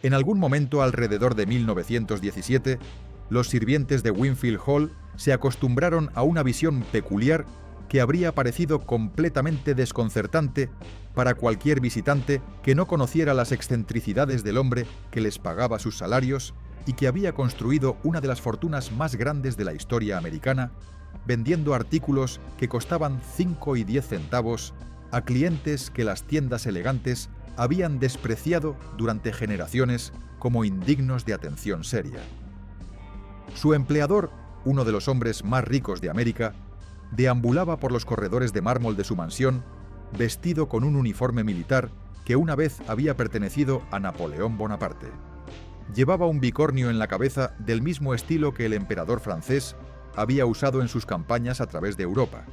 En algún momento alrededor de 1917, los sirvientes de Winfield Hall se acostumbraron a una visión peculiar que habría parecido completamente desconcertante para cualquier visitante que no conociera las excentricidades del hombre que les pagaba sus salarios y que había construido una de las fortunas más grandes de la historia americana, vendiendo artículos que costaban 5 y 10 centavos a clientes que las tiendas elegantes habían despreciado durante generaciones como indignos de atención seria. Su empleador, uno de los hombres más ricos de América, deambulaba por los corredores de mármol de su mansión, vestido con un uniforme militar que una vez había pertenecido a Napoleón Bonaparte. Llevaba un bicornio en la cabeza del mismo estilo que el emperador francés había usado en sus campañas a través de Europa.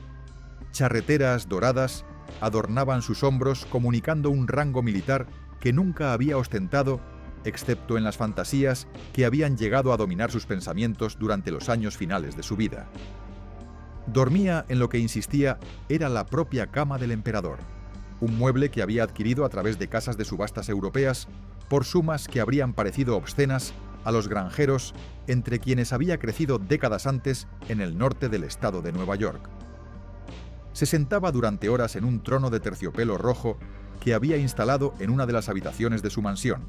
Charreteras doradas adornaban sus hombros, comunicando un rango militar que nunca había ostentado, excepto en las fantasías que habían llegado a dominar sus pensamientos durante los años finales de su vida. Dormía en lo que insistía era la propia cama del emperador, un mueble que había adquirido a través de casas de subastas europeas por sumas que habrían parecido obscenas a los granjeros entre quienes había crecido décadas antes en el norte del estado de Nueva York. Se sentaba durante horas en un trono de terciopelo rojo que había instalado en una de las habitaciones de su mansión,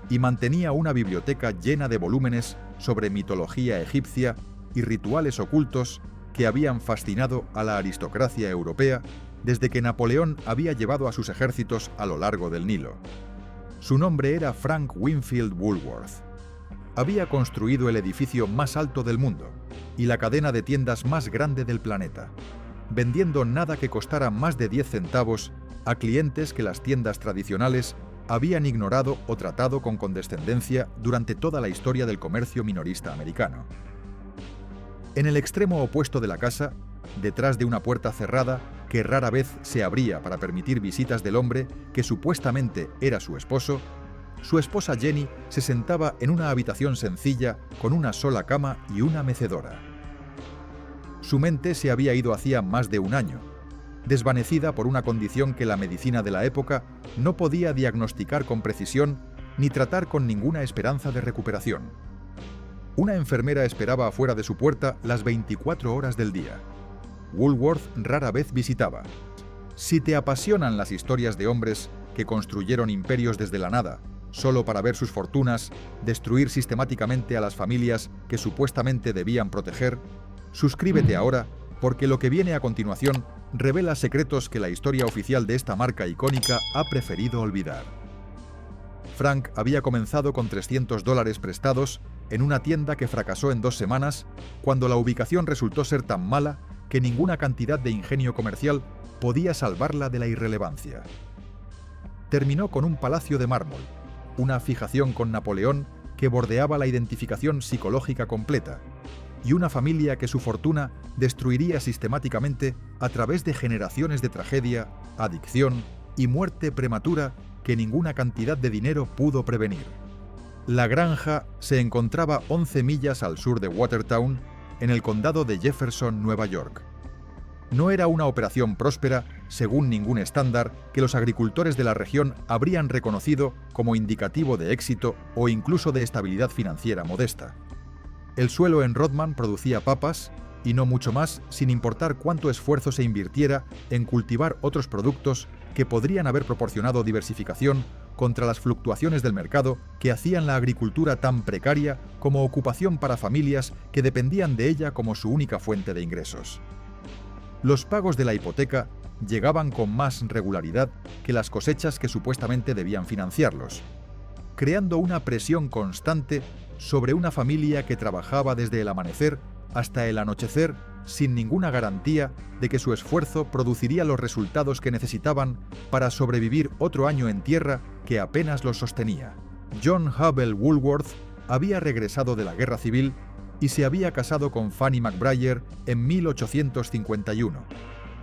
y mantenía una biblioteca llena de volúmenes sobre mitología egipcia y rituales ocultos que habían fascinado a la aristocracia europea desde que Napoleón había llevado a sus ejércitos a lo largo del Nilo. Su nombre era Frank Winfield Woolworth. Había construido el edificio más alto del mundo y la cadena de tiendas más grande del planeta, vendiendo nada que costara más de 10 centavos a clientes que las tiendas tradicionales habían ignorado o tratado con condescendencia durante toda la historia del comercio minorista americano. En el extremo opuesto de la casa, detrás de una puerta cerrada que rara vez se abría para permitir visitas del hombre que supuestamente era su esposa Jenny se sentaba en una habitación sencilla con una sola cama y una mecedora. Su mente se había ido hacía más de un año, desvanecida por una condición que la medicina de la época no podía diagnosticar con precisión ni tratar con ninguna esperanza de recuperación. Una enfermera esperaba afuera de su puerta las 24 horas del día. Woolworth rara vez visitaba. Si te apasionan las historias de hombres que construyeron imperios desde la nada, solo para ver sus fortunas, destruir sistemáticamente a las familias que supuestamente debían proteger, suscríbete ahora, porque lo que viene a continuación revela secretos que la historia oficial de esta marca icónica ha preferido olvidar. Frank había comenzado con $300 prestados en una tienda que fracasó en 2 semanas, cuando la ubicación resultó ser tan mala que ninguna cantidad de ingenio comercial podía salvarla de la irrelevancia. Terminó con un palacio de mármol, una fijación con Napoleón que bordeaba la identificación psicológica completa, y una familia que su fortuna destruiría sistemáticamente a través de generaciones de tragedia, adicción y muerte prematura que ninguna cantidad de dinero pudo prevenir. La granja se encontraba 11 millas al sur de Watertown, en el condado de Jefferson, Nueva York. No era una operación próspera, según ningún estándar, que los agricultores de la región habrían reconocido como indicativo de éxito o incluso de estabilidad financiera modesta. El suelo en Rodman producía papas, y no mucho más, sin importar cuánto esfuerzo se invirtiera en cultivar otros productos que podrían haber proporcionado diversificación contra las fluctuaciones del mercado que hacían la agricultura tan precaria como ocupación para familias que dependían de ella como su única fuente de ingresos. Los pagos de la hipoteca llegaban con más regularidad que las cosechas que supuestamente debían financiarlos, creando una presión constante sobre una familia que trabajaba desde el amanecer hasta el anochecer sin ninguna garantía de que su esfuerzo produciría los resultados que necesitaban para sobrevivir otro año en tierra que apenas los sostenía. John Hubble Woolworth había regresado de la Guerra Civil y se había casado con Fanny McBrayer en 1851,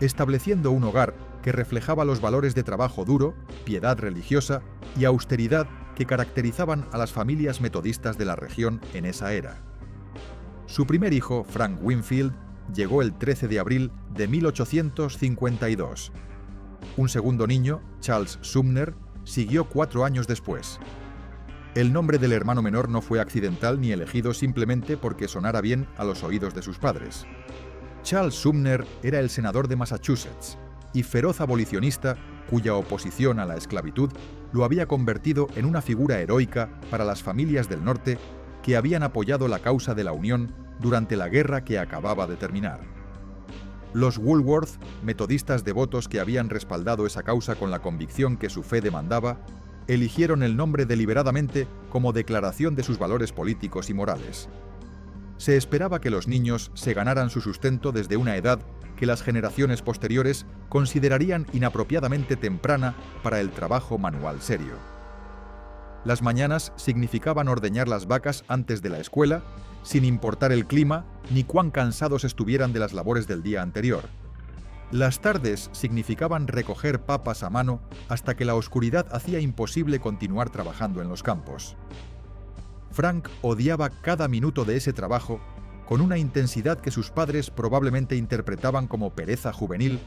estableciendo un hogar que reflejaba los valores de trabajo duro, piedad religiosa y austeridad que caracterizaban a las familias metodistas de la región en esa era. Su primer hijo, Frank Winfield, llegó el 13 de abril de 1852. Un segundo niño, Charles Sumner, siguió 4 años después. El nombre del hermano menor no fue accidental ni elegido simplemente porque sonara bien a los oídos de sus padres. Charles Sumner era el senador de Massachusetts y feroz abolicionista cuya oposición a la esclavitud lo había convertido en una figura heroica para las familias del norte que habían apoyado la causa de la Unión durante la guerra que acababa de terminar. Los Woolworth, metodistas devotos que habían respaldado esa causa con la convicción que su fe demandaba, eligieron el nombre deliberadamente como declaración de sus valores políticos y morales. Se esperaba que los niños se ganaran su sustento desde una edad que las generaciones posteriores considerarían inapropiadamente temprana para el trabajo manual serio. Las mañanas significaban ordeñar las vacas antes de la escuela, sin importar el clima ni cuán cansados estuvieran de las labores del día anterior. Las tardes significaban recoger papas a mano hasta que la oscuridad hacía imposible continuar trabajando en los campos. Frank odiaba cada minuto de ese trabajo con una intensidad que sus padres probablemente interpretaban como pereza juvenil,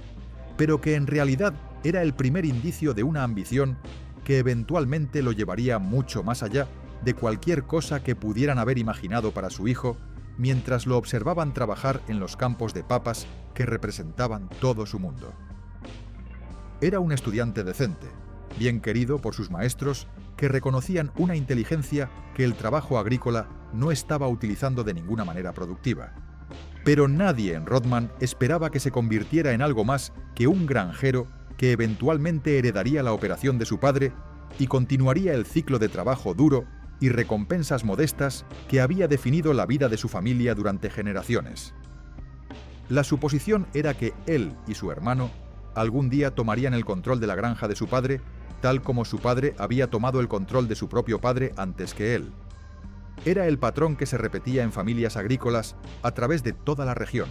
pero que en realidad era el primer indicio de una ambición que eventualmente lo llevaría mucho más allá de cualquier cosa que pudieran haber imaginado para su hijo mientras lo observaban trabajar en los campos de papas que representaban todo su mundo. Era un estudiante decente, bien querido por sus maestros, que reconocían una inteligencia que el trabajo agrícola no estaba utilizando de ninguna manera productiva. Pero nadie en Rodman esperaba que se convirtiera en algo más que un granjero que eventualmente heredaría la operación de su padre y continuaría el ciclo de trabajo duro y recompensas modestas que había definido la vida de su familia durante generaciones. La suposición era que él y su hermano algún día tomarían el control de la granja de su padre, tal como su padre había tomado el control de su propio padre antes que él. Era el patrón que se repetía en familias agrícolas a través de toda la región,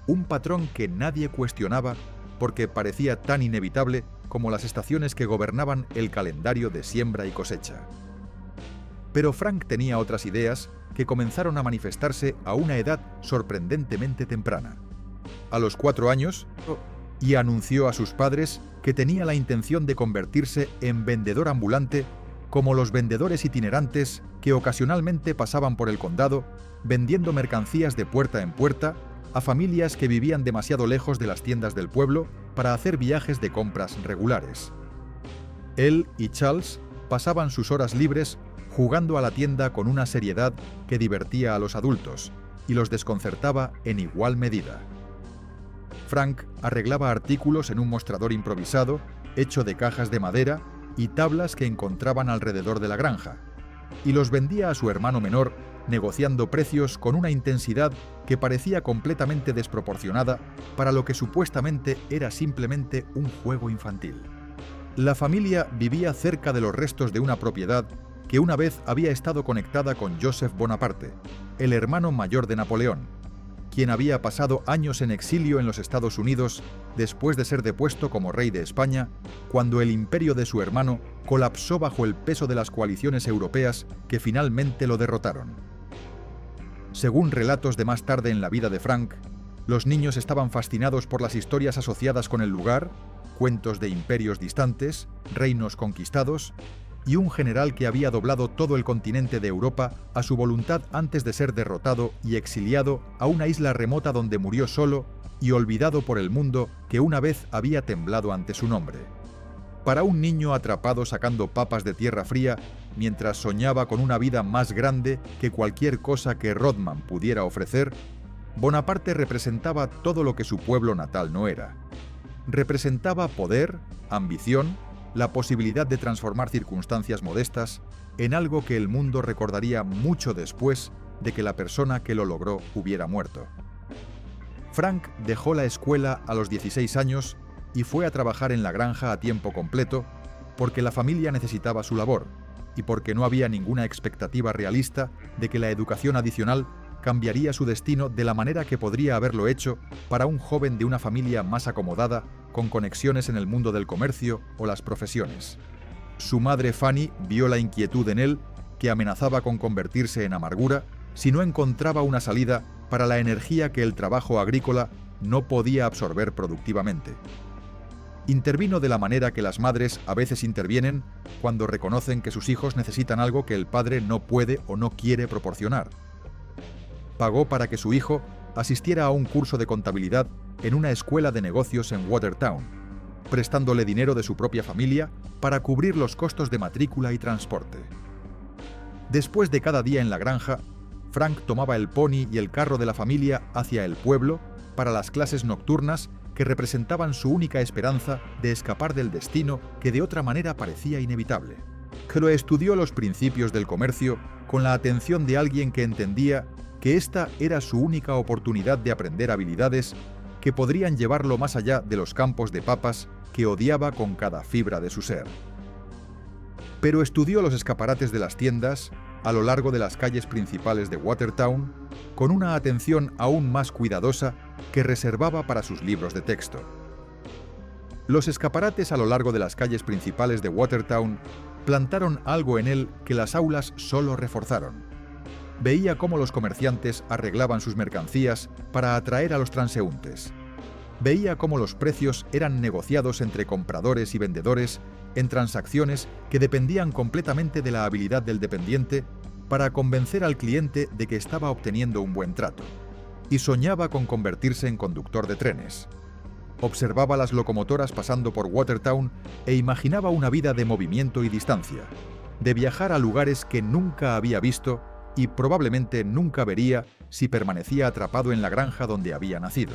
un patrón que nadie cuestionaba porque parecía tan inevitable como las estaciones que gobernaban el calendario de siembra y cosecha. Pero Frank tenía otras ideas que comenzaron a manifestarse a una edad sorprendentemente temprana. A los 4 años, y anunció a sus padres que tenía la intención de convertirse en vendedor ambulante como los vendedores itinerantes que ocasionalmente pasaban por el condado vendiendo mercancías de puerta en puerta a familias que vivían demasiado lejos de las tiendas del pueblo para hacer viajes de compras regulares. Él y Charles pasaban sus horas libres jugando a la tienda con una seriedad que divertía a los adultos y los desconcertaba en igual medida. Frank arreglaba artículos en un mostrador improvisado, hecho de cajas de madera y tablas que encontraban alrededor de la granja, y los vendía a su hermano menor, negociando precios con una intensidad que parecía completamente desproporcionada para lo que supuestamente era simplemente un juego infantil. La familia vivía cerca de los restos de una propiedad que una vez había estado conectada con Joseph Bonaparte, el hermano mayor de Napoleón, quien había pasado años en exilio en los Estados Unidos después de ser depuesto como rey de España, cuando el imperio de su hermano colapsó bajo el peso de las coaliciones europeas que finalmente lo derrotaron. Según relatos de más tarde en la vida de Frank, los niños estaban fascinados por las historias asociadas con el lugar, cuentos de imperios distantes, reinos conquistados, y un general que había doblado todo el continente de Europa a su voluntad antes de ser derrotado y exiliado a una isla remota donde murió solo y olvidado por el mundo que una vez había temblado ante su nombre. Para un niño atrapado sacando papas de tierra fría mientras soñaba con una vida más grande que cualquier cosa que Rodman pudiera ofrecer, Bonaparte representaba todo lo que su pueblo natal no era. Representaba poder, ambición, la posibilidad de transformar circunstancias modestas en algo que el mundo recordaría mucho después de que la persona que lo logró hubiera muerto. Frank dejó la escuela a los 16 años y fue a trabajar en la granja a tiempo completo porque la familia necesitaba su labor y porque no había ninguna expectativa realista de que la educación adicional cambiaría su destino de la manera que podría haberlo hecho para un joven de una familia más acomodada con conexiones en el mundo del comercio o las profesiones. Su madre Fanny vio la inquietud en él, que amenazaba con convertirse en amargura si no encontraba una salida para la energía que el trabajo agrícola no podía absorber productivamente. Intervino de la manera que las madres a veces intervienen cuando reconocen que sus hijos necesitan algo que el padre no puede o no quiere proporcionar. Pagó para que su hijo asistiera a un curso de contabilidad en una escuela de negocios en Watertown, prestándole dinero de su propia familia para cubrir los costos de matrícula y transporte. Después de cada día en la granja, Frank tomaba el pony y el carro de la familia hacia el pueblo para las clases nocturnas que representaban su única esperanza de escapar del destino que de otra manera parecía inevitable. Pero estudió los principios del comercio con la atención de alguien que entendía que esta era su única oportunidad de aprender habilidades que podrían llevarlo más allá de los campos de papas que odiaba con cada fibra de su ser. Pero estudió los escaparates de las tiendas a lo largo de las calles principales de Watertown con una atención aún más cuidadosa que reservaba para sus libros de texto. Los escaparates a lo largo de las calles principales de Watertown plantaron algo en él que las aulas solo reforzaron. Veía cómo los comerciantes arreglaban sus mercancías para atraer a los transeúntes. Veía cómo los precios eran negociados entre compradores y vendedores en transacciones que dependían completamente de la habilidad del dependiente para convencer al cliente de que estaba obteniendo un buen trato. Y soñaba con convertirse en conductor de trenes. Observaba las locomotoras pasando por Watertown e imaginaba una vida de movimiento y distancia, de viajar a lugares que nunca había visto y probablemente nunca vería si permanecía atrapado en la granja donde había nacido.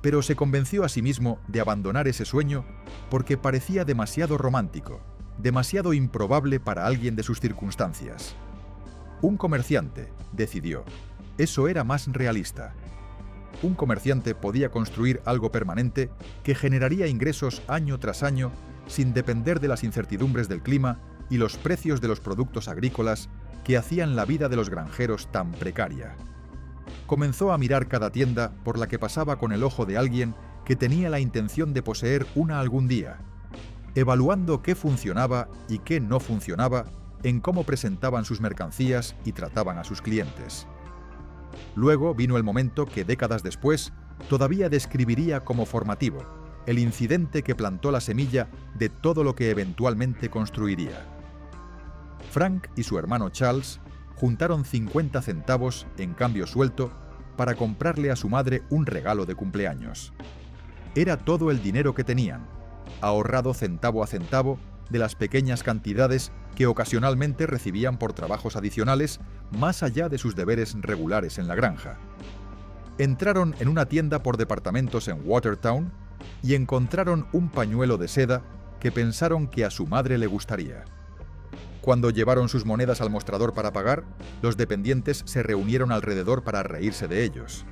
Pero se convenció a sí mismo de abandonar ese sueño porque parecía demasiado romántico, demasiado improbable para alguien de sus circunstancias. Un comerciante, decidió. Eso era más realista. Un comerciante podía construir algo permanente que generaría ingresos año tras año sin depender de las incertidumbres del clima y los precios de los productos agrícolas que hacían la vida de los granjeros tan precaria. Comenzó a mirar cada tienda por la que pasaba con el ojo de alguien que tenía la intención de poseer una algún día, evaluando qué funcionaba y qué no funcionaba en cómo presentaban sus mercancías y trataban a sus clientes. Luego vino el momento que décadas después todavía describiría como formativo, el incidente que plantó la semilla de todo lo que eventualmente construiría. Frank y su hermano Charles juntaron 50 centavos en cambio suelto para comprarle a su madre un regalo de cumpleaños. Era todo el dinero que tenían, ahorrado centavo a centavo de las pequeñas cantidades que ocasionalmente recibían por trabajos adicionales más allá de sus deberes regulares en la granja. Entraron en una tienda por departamentos en Watertown y encontraron un pañuelo de seda que pensaron que a su madre le gustaría. Cuando llevaron sus monedas al mostrador para pagar, los dependientes se reunieron alrededor para reírse de ellos.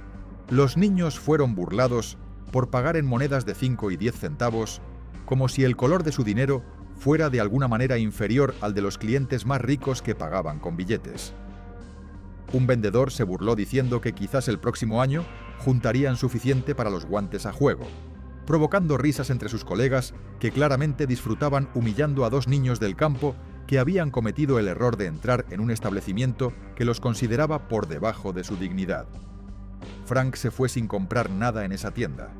Los niños fueron burlados por pagar en monedas de 5 y 10 centavos, como si el color de su dinero fuera de alguna manera inferior al de los clientes más ricos que pagaban con billetes. Un vendedor se burló diciendo que quizás el próximo año juntarían suficiente para los guantes a juego, provocando risas entre sus colegas que claramente disfrutaban humillando a dos niños del campo que habían cometido el error de entrar en un establecimiento que los consideraba por debajo de su dignidad. Frank se fue sin comprar nada en esa tienda.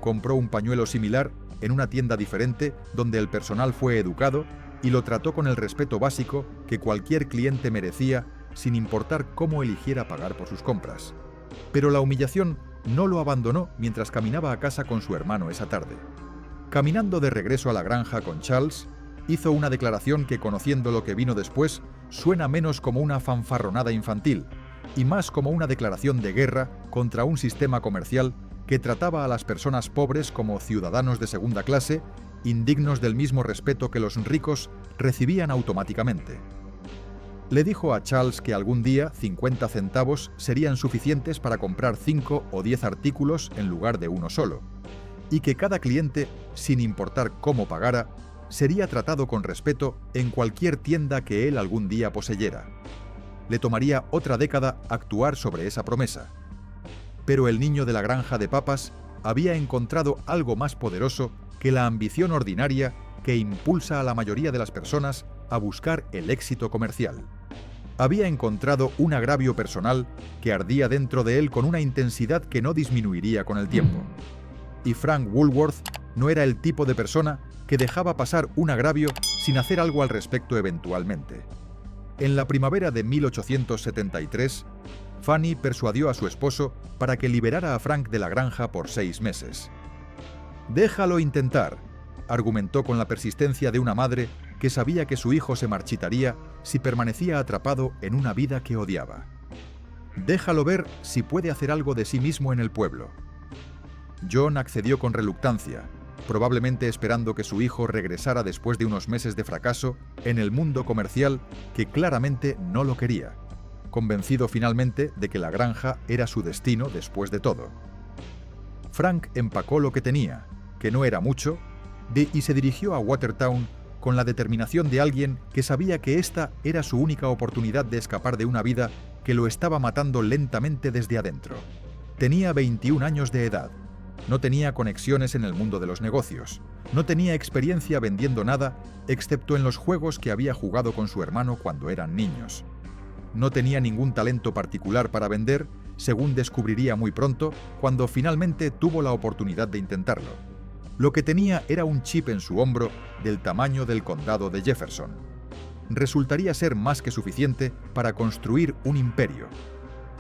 Compró un pañuelo similar en una tienda diferente donde el personal fue educado y lo trató con el respeto básico que cualquier cliente merecía sin importar cómo eligiera pagar por sus compras. Pero la humillación no lo abandonó mientras caminaba a casa con su hermano esa tarde. Caminando de regreso a la granja con Charles, hizo una declaración que, conociendo lo que vino después, suena menos como una fanfarronada infantil y más como una declaración de guerra contra un sistema comercial que trataba a las personas pobres como ciudadanos de segunda clase, indignos del mismo respeto que los ricos recibían automáticamente. Le dijo a Charles que algún día 50 centavos serían suficientes para comprar 5 o 10 artículos en lugar de uno solo, y que cada cliente, sin importar cómo pagara, sería tratado con respeto en cualquier tienda que él algún día poseyera. Le tomaría otra década actuar sobre esa promesa. Pero el niño de la granja de papas había encontrado algo más poderoso que la ambición ordinaria que impulsa a la mayoría de las personas a buscar el éxito comercial. Había encontrado un agravio personal que ardía dentro de él con una intensidad que no disminuiría con el tiempo. Y Frank Woolworth no era el tipo de persona que dejaba pasar un agravio sin hacer algo al respecto eventualmente. En la primavera de 1873, Fanny persuadió a su esposo para que liberara a Frank de la granja por 6 meses. «Déjalo intentar», argumentó con la persistencia de una madre que sabía que su hijo se marchitaría si permanecía atrapado en una vida que odiaba. «Déjalo ver si puede hacer algo de sí mismo en el pueblo». John accedió con reluctancia, probablemente esperando que su hijo regresara después de unos meses de fracaso en el mundo comercial que claramente no lo quería, convencido finalmente de que la granja era su destino después de todo. Frank empacó lo que tenía, que no era mucho, y se dirigió a Watertown con la determinación de alguien que sabía que esta era su única oportunidad de escapar de una vida que lo estaba matando lentamente desde adentro. Tenía 21 años de edad. No tenía conexiones en el mundo de los negocios. No tenía experiencia vendiendo nada, excepto en los juegos que había jugado con su hermano cuando eran niños. No tenía ningún talento particular para vender, según descubriría muy pronto, cuando finalmente tuvo la oportunidad de intentarlo. Lo que tenía era un chip en su hombro del tamaño del condado de Jefferson. Resultaría ser más que suficiente para construir un imperio.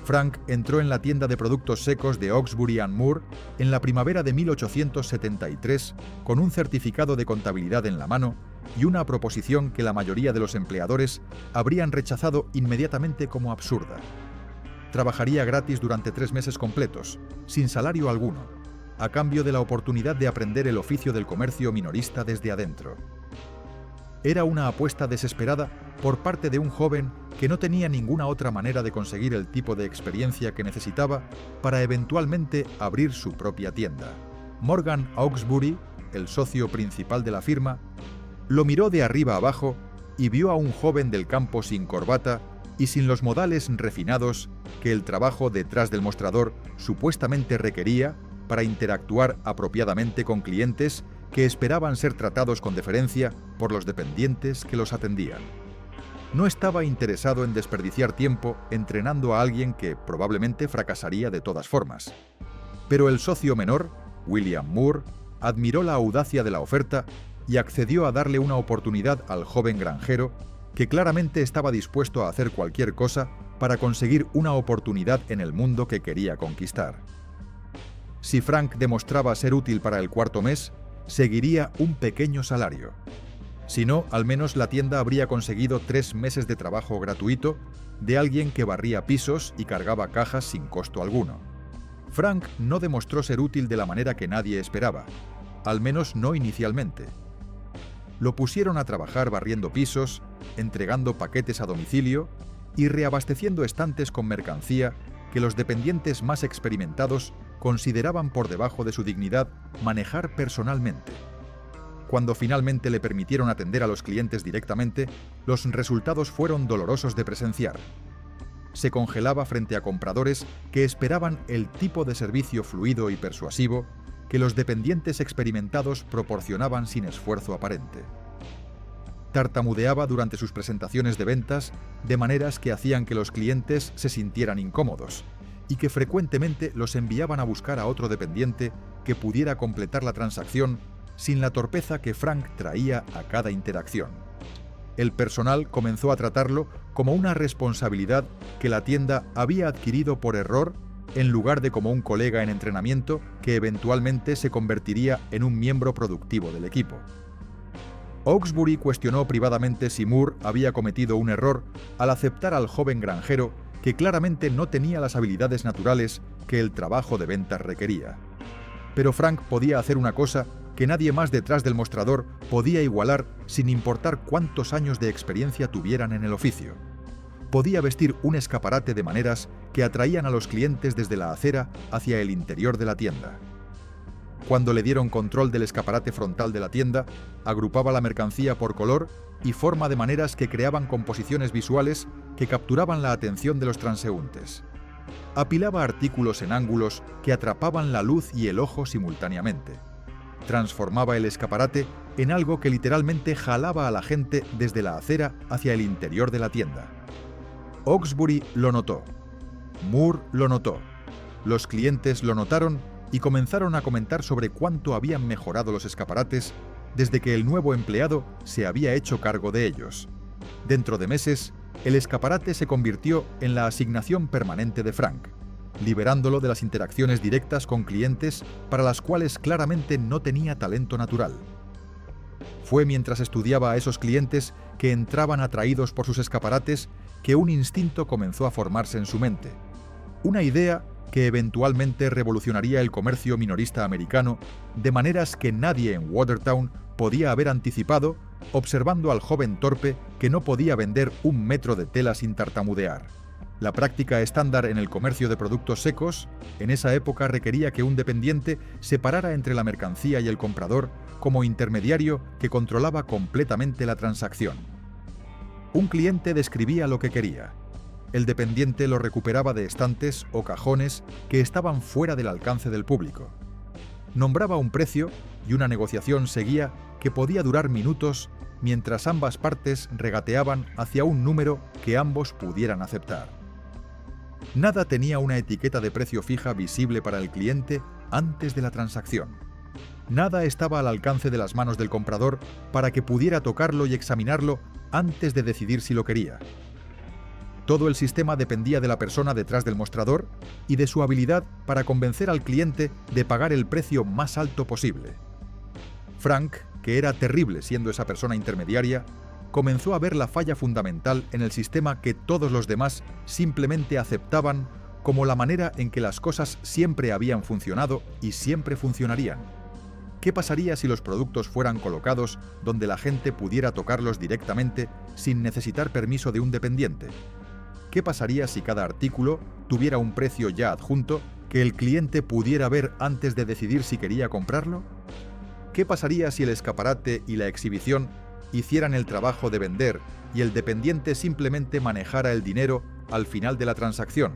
Frank entró en la tienda de productos secos de Hawkesbury & Moore en la primavera de 1873 con un certificado de contabilidad en la mano y una proposición que la mayoría de los empleadores habrían rechazado inmediatamente como absurda. Trabajaría gratis durante 3 meses completos, sin salario alguno, a cambio de la oportunidad de aprender el oficio del comercio minorista desde adentro. Era una apuesta desesperada por parte de un joven que no tenía ninguna otra manera de conseguir el tipo de experiencia que necesitaba para eventualmente abrir su propia tienda. Morgan Hawkesbury, el socio principal de la firma, lo miró de arriba abajo y vio a un joven del campo sin corbata y sin los modales refinados que el trabajo detrás del mostrador supuestamente requería para interactuar apropiadamente con clientes que esperaban ser tratados con deferencia por los dependientes que los atendían. No estaba interesado en desperdiciar tiempo entrenando a alguien que probablemente fracasaría de todas formas. Pero el socio menor, William Moore, admiró la audacia de la oferta y accedió a darle una oportunidad al joven granjero que claramente estaba dispuesto a hacer cualquier cosa para conseguir una oportunidad en el mundo que quería conquistar. Si Frank demostraba ser útil para el 4.º mes, seguiría un pequeño salario. Si no, al menos la tienda habría conseguido 3 meses de trabajo gratuito de alguien que barría pisos y cargaba cajas sin costo alguno. Frank no demostró ser útil de la manera que nadie esperaba, al menos no inicialmente. Lo pusieron a trabajar barriendo pisos, entregando paquetes a domicilio y reabasteciendo estantes con mercancía que los dependientes más experimentados consideraban por debajo de su dignidad manejar personalmente. Cuando finalmente le permitieron atender a los clientes directamente, los resultados fueron dolorosos de presenciar. Se congelaba frente a compradores que esperaban el tipo de servicio fluido y persuasivo que los dependientes experimentados proporcionaban sin esfuerzo aparente. Tartamudeaba durante sus presentaciones de ventas de maneras que hacían que los clientes se sintieran incómodos y que frecuentemente los enviaban a buscar a otro dependiente que pudiera completar la transacción sin la torpeza que Frank traía a cada interacción. El personal comenzó a tratarlo como una responsabilidad que la tienda había adquirido por error en lugar de como un colega en entrenamiento que eventualmente se convertiría en un miembro productivo del equipo. Hawkesbury cuestionó privadamente si Moore había cometido un error al aceptar al joven granjero que claramente no tenía las habilidades naturales que el trabajo de ventas requería. Pero Frank podía hacer una cosa que nadie más detrás del mostrador podía igualar sin importar cuántos años de experiencia tuvieran en el oficio. Podía vestir un escaparate de maneras que atraían a los clientes desde la acera hacia el interior de la tienda. Cuando le dieron control del escaparate frontal de la tienda, agrupaba la mercancía por color y forma de maneras que creaban composiciones visuales que capturaban la atención de los transeúntes. Apilaba artículos en ángulos que atrapaban la luz y el ojo simultáneamente. Transformaba el escaparate en algo que literalmente jalaba a la gente desde la acera hacia el interior de la tienda. Hawkesbury lo notó. Moore lo notó. Los clientes lo notaron y comenzaron a comentar sobre cuánto habían mejorado los escaparates desde que el nuevo empleado se había hecho cargo de ellos. Dentro de meses, el escaparate se convirtió en la asignación permanente de Frank, liberándolo de las interacciones directas con clientes para las cuales claramente no tenía talento natural. Fue mientras estudiaba a esos clientes que entraban atraídos por sus escaparates que un instinto comenzó a formarse en su mente. Una idea que eventualmente revolucionaría el comercio minorista americano de maneras que nadie en Watertown podía haber anticipado, observando al joven torpe que no podía vender un metro de tela sin tartamudear. La práctica estándar en el comercio de productos secos, en esa época requería que un dependiente separara entre la mercancía y el comprador como intermediario que controlaba completamente la transacción. Un cliente describía lo que quería. El dependiente lo recuperaba de estantes o cajones que estaban fuera del alcance del público. Nombraba un precio y una negociación seguía que podía durar minutos mientras ambas partes regateaban hacia un número que ambos pudieran aceptar. Nada tenía una etiqueta de precio fija visible para el cliente antes de la transacción. Nada estaba al alcance de las manos del comprador para que pudiera tocarlo y examinarlo antes de decidir si lo quería. Todo el sistema dependía de la persona detrás del mostrador y de su habilidad para convencer al cliente de pagar el precio más alto posible. Frank, que era terrible siendo esa persona intermediaria, comenzó a ver la falla fundamental en el sistema que todos los demás simplemente aceptaban como la manera en que las cosas siempre habían funcionado y siempre funcionarían. ¿Qué pasaría si los productos fueran colocados donde la gente pudiera tocarlos directamente sin necesitar permiso de un dependiente? ¿Qué pasaría si cada artículo tuviera un precio ya adjunto que el cliente pudiera ver antes de decidir si quería comprarlo? ¿Qué pasaría si el escaparate y la exhibición hicieran el trabajo de vender y el dependiente simplemente manejara el dinero al final de la transacción?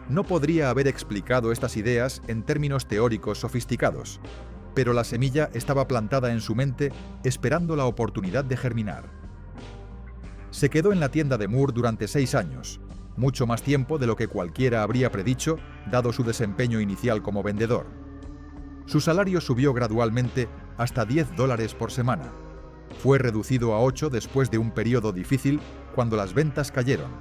No podría haber explicado estas ideas en términos teóricos sofisticados, pero la semilla estaba plantada en su mente esperando la oportunidad de germinar. Se quedó en la tienda de Moore durante 6 años, mucho más tiempo de lo que cualquiera habría predicho, dado su desempeño inicial como vendedor. Su salario subió gradualmente hasta $10 por semana. Fue reducido a 8 después de un periodo difícil cuando las ventas cayeron,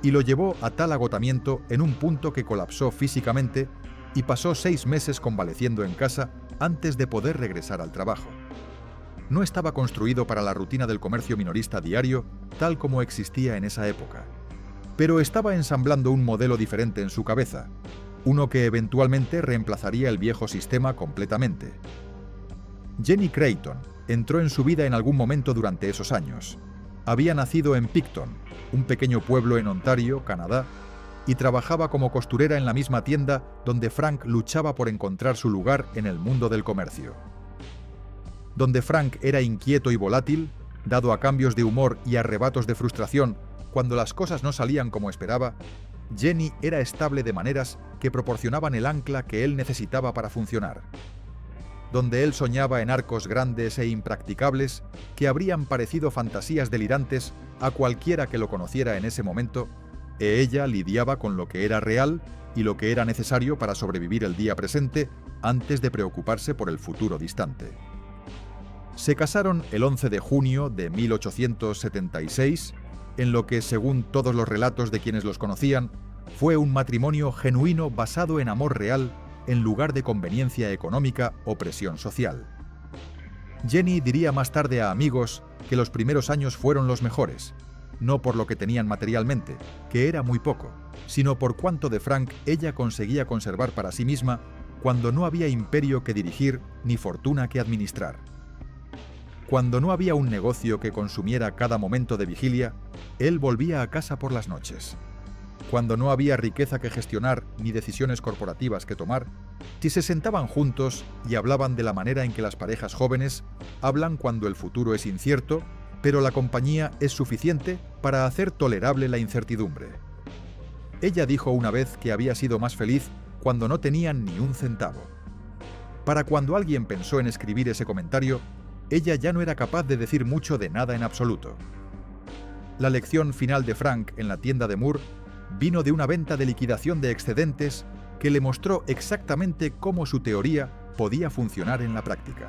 y lo llevó a tal agotamiento en un punto que colapsó físicamente y pasó 6 meses convaleciendo en casa antes de poder regresar al trabajo. No estaba construido para la rutina del comercio minorista diario tal como existía en esa época, pero estaba ensamblando un modelo diferente en su cabeza, uno que eventualmente reemplazaría el viejo sistema completamente. Jenny Creighton entró en su vida en algún momento durante esos años. Había nacido en Picton, un pequeño pueblo en Ontario, Canadá, y trabajaba como costurera en la misma tienda donde Frank luchaba por encontrar su lugar en el mundo del comercio. Donde Frank era inquieto y volátil, dado a cambios de humor y arrebatos de frustración cuando las cosas no salían como esperaba, Jenny era estable de maneras que proporcionaban el ancla que él necesitaba para funcionar. Donde él soñaba en arcos grandes e impracticables que habrían parecido fantasías delirantes a cualquiera que lo conociera en ese momento, ella lidiaba con lo que era real y lo que era necesario para sobrevivir el día presente antes de preocuparse por el futuro distante. Se casaron el 11 de junio de 1876, en lo que, según todos los relatos de quienes los conocían, fue un matrimonio genuino basado en amor real en lugar de conveniencia económica o presión social. Jenny diría más tarde a amigos que los primeros años fueron los mejores, no por lo que tenían materialmente, que era muy poco, sino por cuánto de Frank ella conseguía conservar para sí misma cuando no había imperio que dirigir ni fortuna que administrar. Cuando no había un negocio que consumiera cada momento de vigilia, él volvía a casa por las noches. Cuando no había riqueza que gestionar ni decisiones corporativas que tomar, si se sentaban juntos y hablaban de la manera en que las parejas jóvenes hablan cuando el futuro es incierto, pero la compañía es suficiente para hacer tolerable la incertidumbre. Ella dijo una vez que había sido más feliz cuando no tenían ni un centavo. Para cuando alguien pensó en escribir ese comentario, ella ya no era capaz de decir mucho de nada en absoluto. La lección final de Frank en la tienda de Moore vino de una venta de liquidación de excedentes que le mostró exactamente cómo su teoría podía funcionar en la práctica.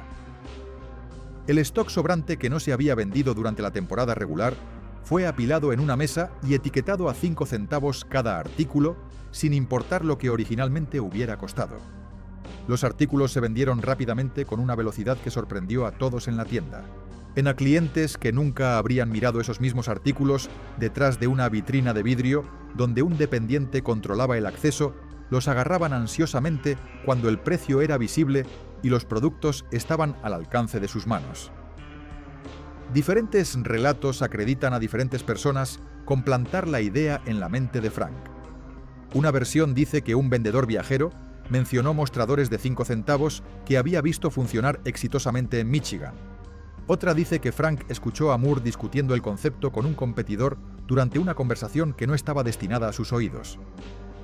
El stock sobrante que no se había vendido durante la temporada regular fue apilado en una mesa y etiquetado a 5 centavos cada artículo, sin importar lo que originalmente hubiera costado. Los artículos se vendieron rápidamente con una velocidad que sorprendió a todos en la tienda. A clientes que nunca habrían mirado esos mismos artículos detrás de una vitrina de vidrio donde un dependiente controlaba el acceso, los agarraban ansiosamente cuando el precio era visible y los productos estaban al alcance de sus manos. Diferentes relatos acreditan a diferentes personas con plantar la idea en la mente de Frank. Una versión dice que un vendedor viajero mencionó mostradores de 5 centavos que había visto funcionar exitosamente en Michigan. Otra dice que Frank escuchó a Moore discutiendo el concepto con un competidor durante una conversación que no estaba destinada a sus oídos.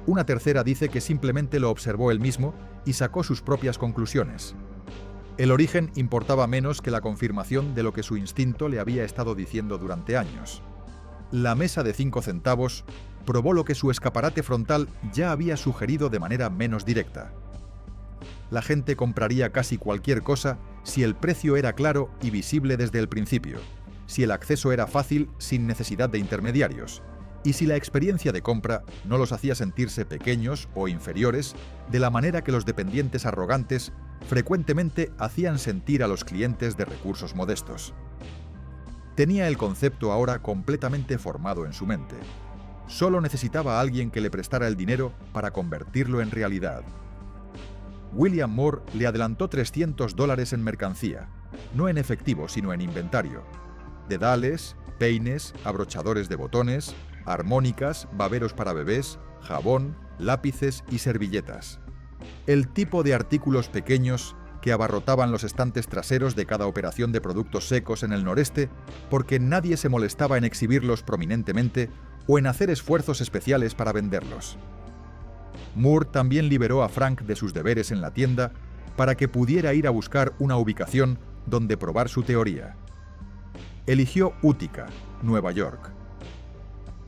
Una tercera dice que simplemente lo observó él mismo y sacó sus propias conclusiones. El origen importaba menos que la confirmación de lo que su instinto le había estado diciendo durante años. La mesa de 5 centavos probó lo que su escaparate frontal ya había sugerido de manera menos directa. La gente compraría casi cualquier cosa si el precio era claro y visible desde el principio, si el acceso era fácil sin necesidad de intermediarios, y si la experiencia de compra no los hacía sentirse pequeños o inferiores de la manera que los dependientes arrogantes frecuentemente hacían sentir a los clientes de recursos modestos. Tenía el concepto ahora completamente formado en su mente. Solo necesitaba a alguien que le prestara el dinero para convertirlo en realidad. William Moore le adelantó $300 en mercancía, no en efectivo sino en inventario. Dedales, peines, abrochadores de botones, armónicas, baberos para bebés, jabón, lápices y servilletas. El tipo de artículos pequeños que abarrotaban los estantes traseros de cada operación de productos secos en el noreste porque nadie se molestaba en exhibirlos prominentemente o en hacer esfuerzos especiales para venderlos. Moore también liberó a Frank de sus deberes en la tienda para que pudiera ir a buscar una ubicación donde probar su teoría. Eligió Utica, Nueva York.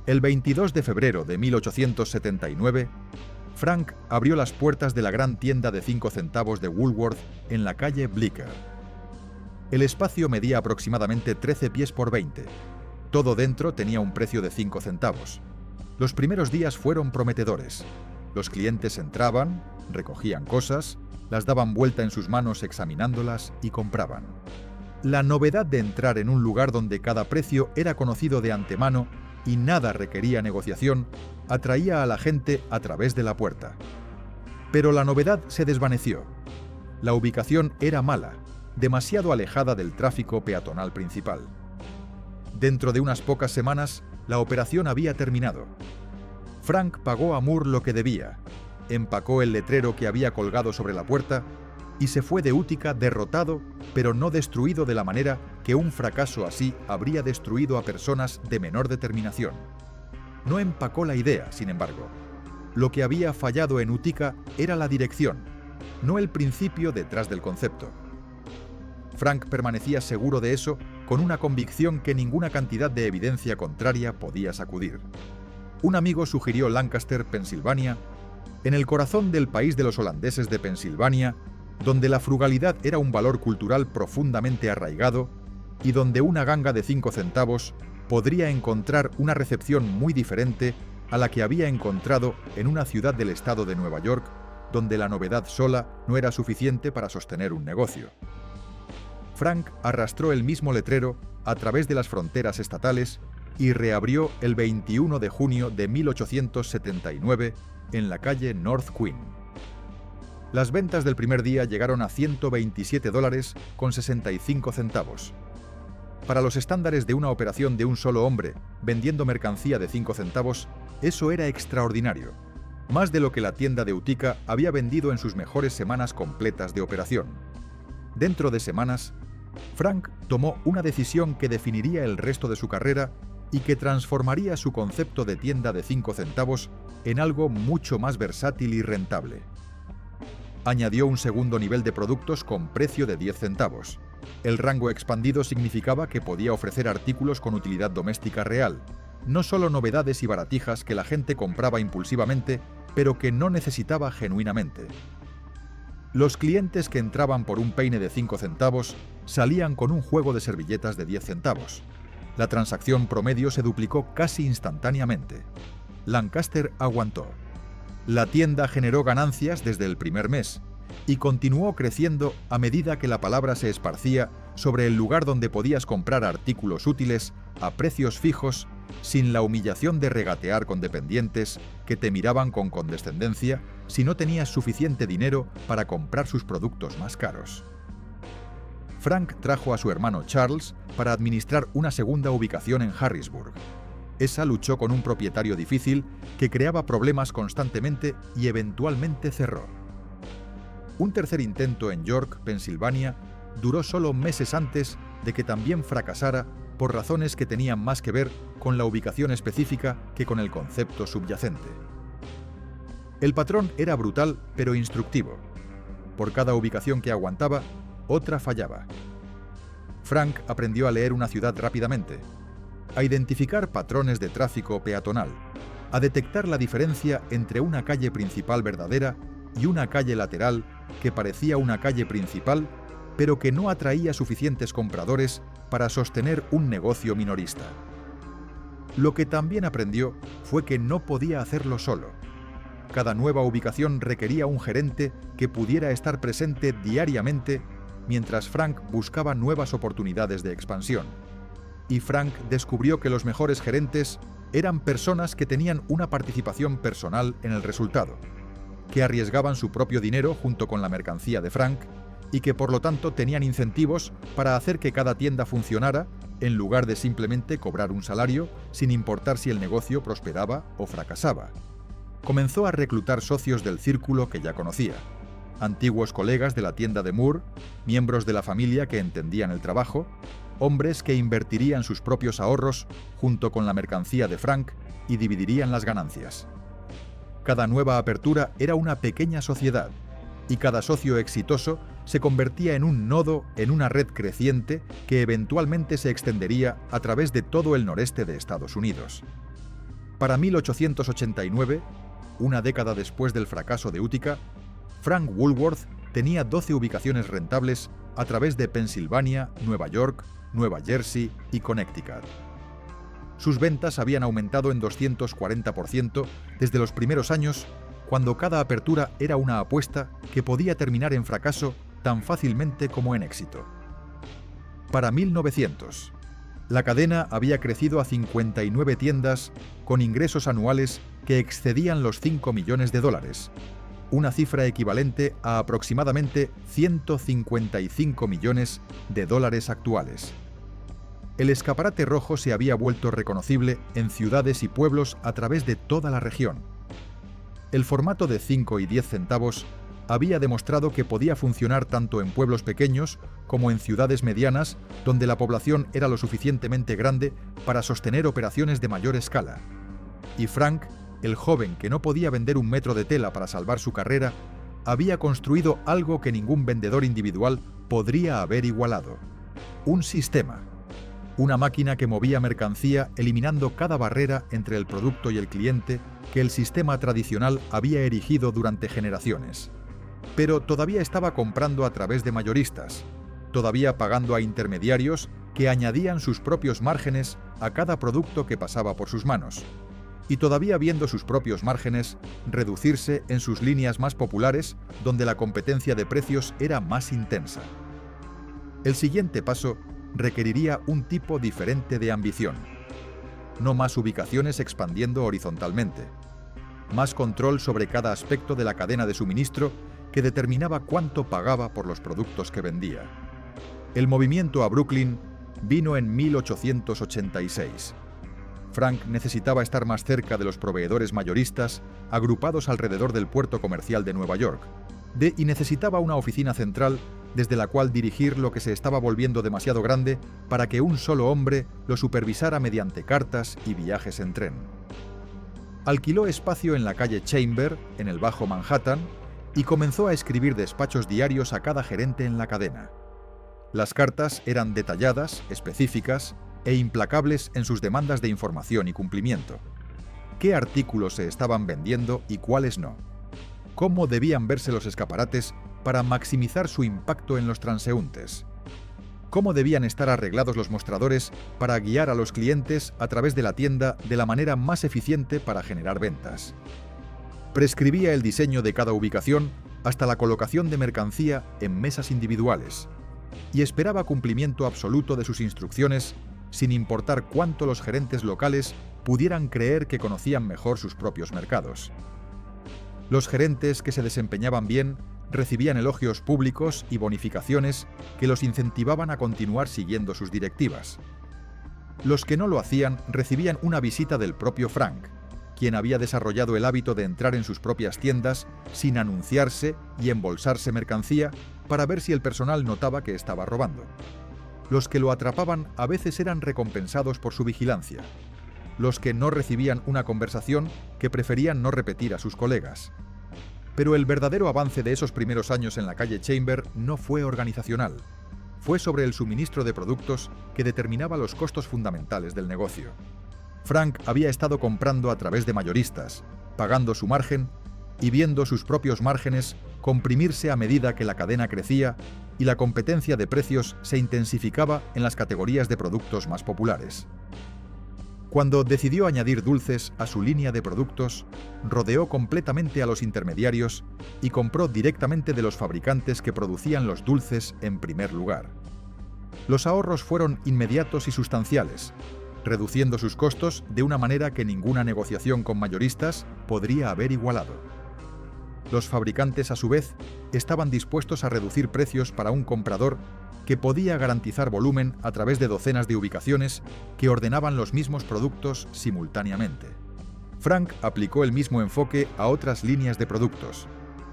El 22 de febrero de 1879, Frank abrió las puertas de la gran tienda de 5 centavos de Woolworth en la calle Bleecker. El espacio medía aproximadamente 13 pies por 20. Todo dentro tenía un precio de 5 centavos. Los primeros días fueron prometedores. Los clientes entraban, recogían cosas, las daban vuelta en sus manos examinándolas y compraban. La novedad de entrar en un lugar donde cada precio era conocido de antemano y nada requería negociación atraía a la gente a través de la puerta. Pero la novedad se desvaneció. La ubicación era mala, demasiado alejada del tráfico peatonal principal. Dentro de unas pocas semanas, la operación había terminado. Frank pagó a Moore lo que debía, empacó el letrero que había colgado sobre la puerta y se fue de Utica derrotado, pero no destruido de la manera que un fracaso así habría destruido a personas de menor determinación. No empacó la idea, sin embargo. Lo que había fallado en Utica era la dirección, no el principio detrás del concepto. Frank permanecía seguro de eso con una convicción que ninguna cantidad de evidencia contraria podía sacudir. Un amigo sugirió Lancaster, Pensilvania, en el corazón del país de los holandeses de Pensilvania, donde la frugalidad era un valor cultural profundamente arraigado y donde una ganga de 5 centavos podría encontrar una recepción muy diferente a la que había encontrado en una ciudad del estado de Nueva York, donde la novedad sola no era suficiente para sostener un negocio. Frank arrastró el mismo letrero a través de las fronteras estatales y reabrió el 21 de junio de 1879 en la calle North Queen. Las ventas del primer día llegaron a $127.65. Para los estándares de una operación de un solo hombre, vendiendo mercancía de 5 centavos, eso era extraordinario. Más de lo que la tienda de Utica había vendido en sus mejores semanas completas de operación. Dentro de semanas, Frank tomó una decisión que definiría el resto de su carrera y que transformaría su concepto de tienda de 5 centavos en algo mucho más versátil y rentable. Añadió un segundo nivel de productos con precio de 10 centavos. El rango expandido significaba que podía ofrecer artículos con utilidad doméstica real, no solo novedades y baratijas que la gente compraba impulsivamente pero que no necesitaba genuinamente. Los clientes que entraban por un peine de 5 centavos salían con un juego de servilletas de 10 centavos. La transacción promedio se duplicó casi instantáneamente. Lancaster aguantó. La tienda generó ganancias desde el primer mes y continuó creciendo a medida que la palabra se esparcía sobre el lugar donde podías comprar artículos útiles a precios fijos sin la humillación de regatear con dependientes que te miraban con condescendencia si no tenías suficiente dinero para comprar sus productos más caros. Frank trajo a su hermano Charles para administrar una segunda ubicación en Harrisburg. Esa luchó con un propietario difícil que creaba problemas constantemente y eventualmente cerró. Un tercer intento en York, Pensilvania, duró solo meses antes de que también fracasara por razones que tenían más que ver con la ubicación específica que con el concepto subyacente. El patrón era brutal pero instructivo. Por cada ubicación que aguantaba, otra fallaba. Frank aprendió a leer una ciudad rápidamente, a identificar patrones de tráfico peatonal, a detectar la diferencia entre una calle principal verdadera y una calle lateral que parecía una calle principal, pero que no atraía suficientes compradores para sostener un negocio minorista. Lo que también aprendió fue que no podía hacerlo solo. Cada nueva ubicación requería un gerente que pudiera estar presente diariamente mientras Frank buscaba nuevas oportunidades de expansión. Y Frank descubrió que los mejores gerentes eran personas que tenían una participación personal en el resultado, que arriesgaban su propio dinero junto con la mercancía de Frank y que por lo tanto tenían incentivos para hacer que cada tienda funcionara en lugar de simplemente cobrar un salario sin importar si el negocio prosperaba o fracasaba. Comenzó a reclutar socios del círculo que ya conocía, antiguos colegas de la tienda de Moore, miembros de la familia que entendían el trabajo, hombres que invertirían sus propios ahorros junto con la mercancía de Frank y dividirían las ganancias. Cada nueva apertura era una pequeña sociedad, y cada socio exitoso se convertía en un nodo en una red creciente que eventualmente se extendería a través de todo el noreste de Estados Unidos. Para 1889, una década después del fracaso de Utica, Frank Woolworth tenía 12 ubicaciones rentables a través de Pensilvania, Nueva York, Nueva Jersey y Connecticut. Sus ventas habían aumentado en 240% desde los primeros años, cuando cada apertura era una apuesta que podía terminar en fracaso tan fácilmente como en éxito. Para 1900, la cadena había crecido a 59 tiendas con ingresos anuales que excedían los $5 millones, una cifra equivalente a aproximadamente $155 millones actuales. El escaparate rojo se había vuelto reconocible en ciudades y pueblos a través de toda la región. El formato de 5 y 10 centavos había demostrado que podía funcionar tanto en pueblos pequeños como en ciudades medianas donde la población era lo suficientemente grande para sostener operaciones de mayor escala. Y Frank, el joven que no podía vender un metro de tela para salvar su carrera, había construido algo que ningún vendedor individual podría haber igualado: un sistema. Una máquina que movía mercancía eliminando cada barrera entre el producto y el cliente que el sistema tradicional había erigido durante generaciones. Pero todavía estaba comprando a través de mayoristas, todavía pagando a intermediarios que añadían sus propios márgenes a cada producto que pasaba por sus manos, y todavía viendo sus propios márgenes reducirse en sus líneas más populares donde la competencia de precios era más intensa. El siguiente paso requeriría un tipo diferente de ambición. No más ubicaciones expandiendo horizontalmente. Más control sobre cada aspecto de la cadena de suministro que determinaba cuánto pagaba por los productos que vendía. El movimiento a Brooklyn vino en 1886. Frank necesitaba estar más cerca de los proveedores mayoristas agrupados alrededor del puerto comercial de Nueva York, y necesitaba una oficina central desde la cual dirigir lo que se estaba volviendo demasiado grande para que un solo hombre lo supervisara mediante cartas y viajes en tren. Alquiló espacio en la calle Chamber, en el Bajo Manhattan, y comenzó a escribir despachos diarios a cada gerente en la cadena. Las cartas eran detalladas, específicas e implacables en sus demandas de información y cumplimiento. qué artículos se estaban vendiendo y cuáles no, cómo debían verse los escaparates para maximizar su impacto en los transeúntes, cómo debían estar arreglados los mostradores para guiar a los clientes a través de la tienda de la manera más eficiente para generar ventas. Prescribía el diseño de cada ubicación hasta la colocación de mercancía en mesas individuales y esperaba cumplimiento absoluto de sus instrucciones sin importar cuánto los gerentes locales pudieran creer que conocían mejor sus propios mercados. Los gerentes que se desempeñaban bien recibían elogios públicos y bonificaciones que los incentivaban a continuar siguiendo sus directivas. Los que no lo hacían recibían una visita del propio Frank, quien había desarrollado el hábito de entrar en sus propias tiendas sin anunciarse y embolsarse mercancía para ver si el personal notaba que estaba robando. Los que lo atrapaban a veces eran recompensados por su vigilancia. Los que no recibían una conversación que preferían no repetir a sus colegas. Pero el verdadero avance de esos primeros años en la calle Chamber no fue organizacional. Fue sobre el suministro de productos que determinaba los costos fundamentales del negocio. Frank había estado comprando a través de mayoristas, pagando su margen y viendo sus propios márgenes comprimirse a medida que la cadena crecía y la competencia de precios se intensificaba en las categorías de productos más populares. Cuando decidió añadir dulces a su línea de productos, rodeó completamente a los intermediarios y compró directamente de los fabricantes que producían los dulces en primer lugar. Los ahorros fueron inmediatos y sustanciales, reduciendo sus costos de una manera que ninguna negociación con mayoristas podría haber igualado. Los fabricantes, a su vez, estaban dispuestos a reducir precios para un comprador que podía garantizar volumen a través de docenas de ubicaciones que ordenaban los mismos productos simultáneamente. Frank aplicó el mismo enfoque a otras líneas de productos,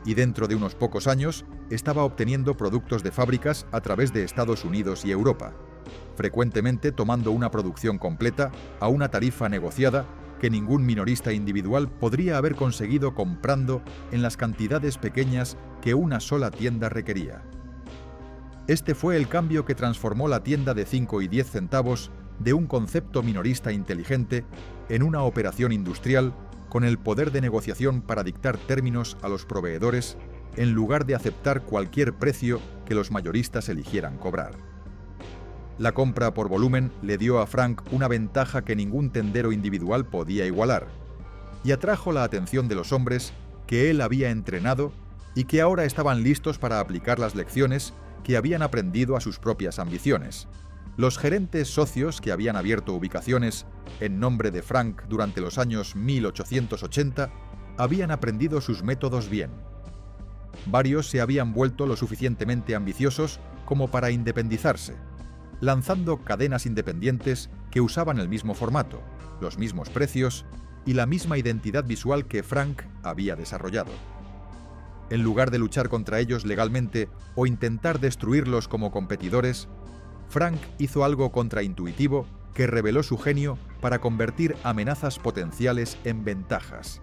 y dentro de unos pocos años estaba obteniendo productos de fábricas a través de Estados Unidos y Europa, frecuentemente tomando una producción completa a una tarifa negociada que ningún minorista individual podría haber conseguido comprando en las cantidades pequeñas que una sola tienda requería. Este fue el cambio que transformó la tienda de 5 y 10 centavos de un concepto minorista inteligente en una operación industrial con el poder de negociación para dictar términos a los proveedores en lugar de aceptar cualquier precio que los mayoristas eligieran cobrar. La compra por volumen le dio a Frank una ventaja que ningún tendero individual podía igualar, y atrajo la atención de los hombres que él había entrenado y que ahora estaban listos para aplicar las lecciones que habían aprendido a sus propias ambiciones. Los gerentes socios que habían abierto ubicaciones en nombre de Frank durante los años 1880 habían aprendido sus métodos bien. Varios se habían vuelto lo suficientemente ambiciosos como para independizarse, lanzando cadenas independientes que usaban el mismo formato, los mismos precios y la misma identidad visual que Frank había desarrollado. En lugar de luchar contra ellos legalmente o intentar destruirlos como competidores, Frank hizo algo contraintuitivo que reveló su genio para convertir amenazas potenciales en ventajas.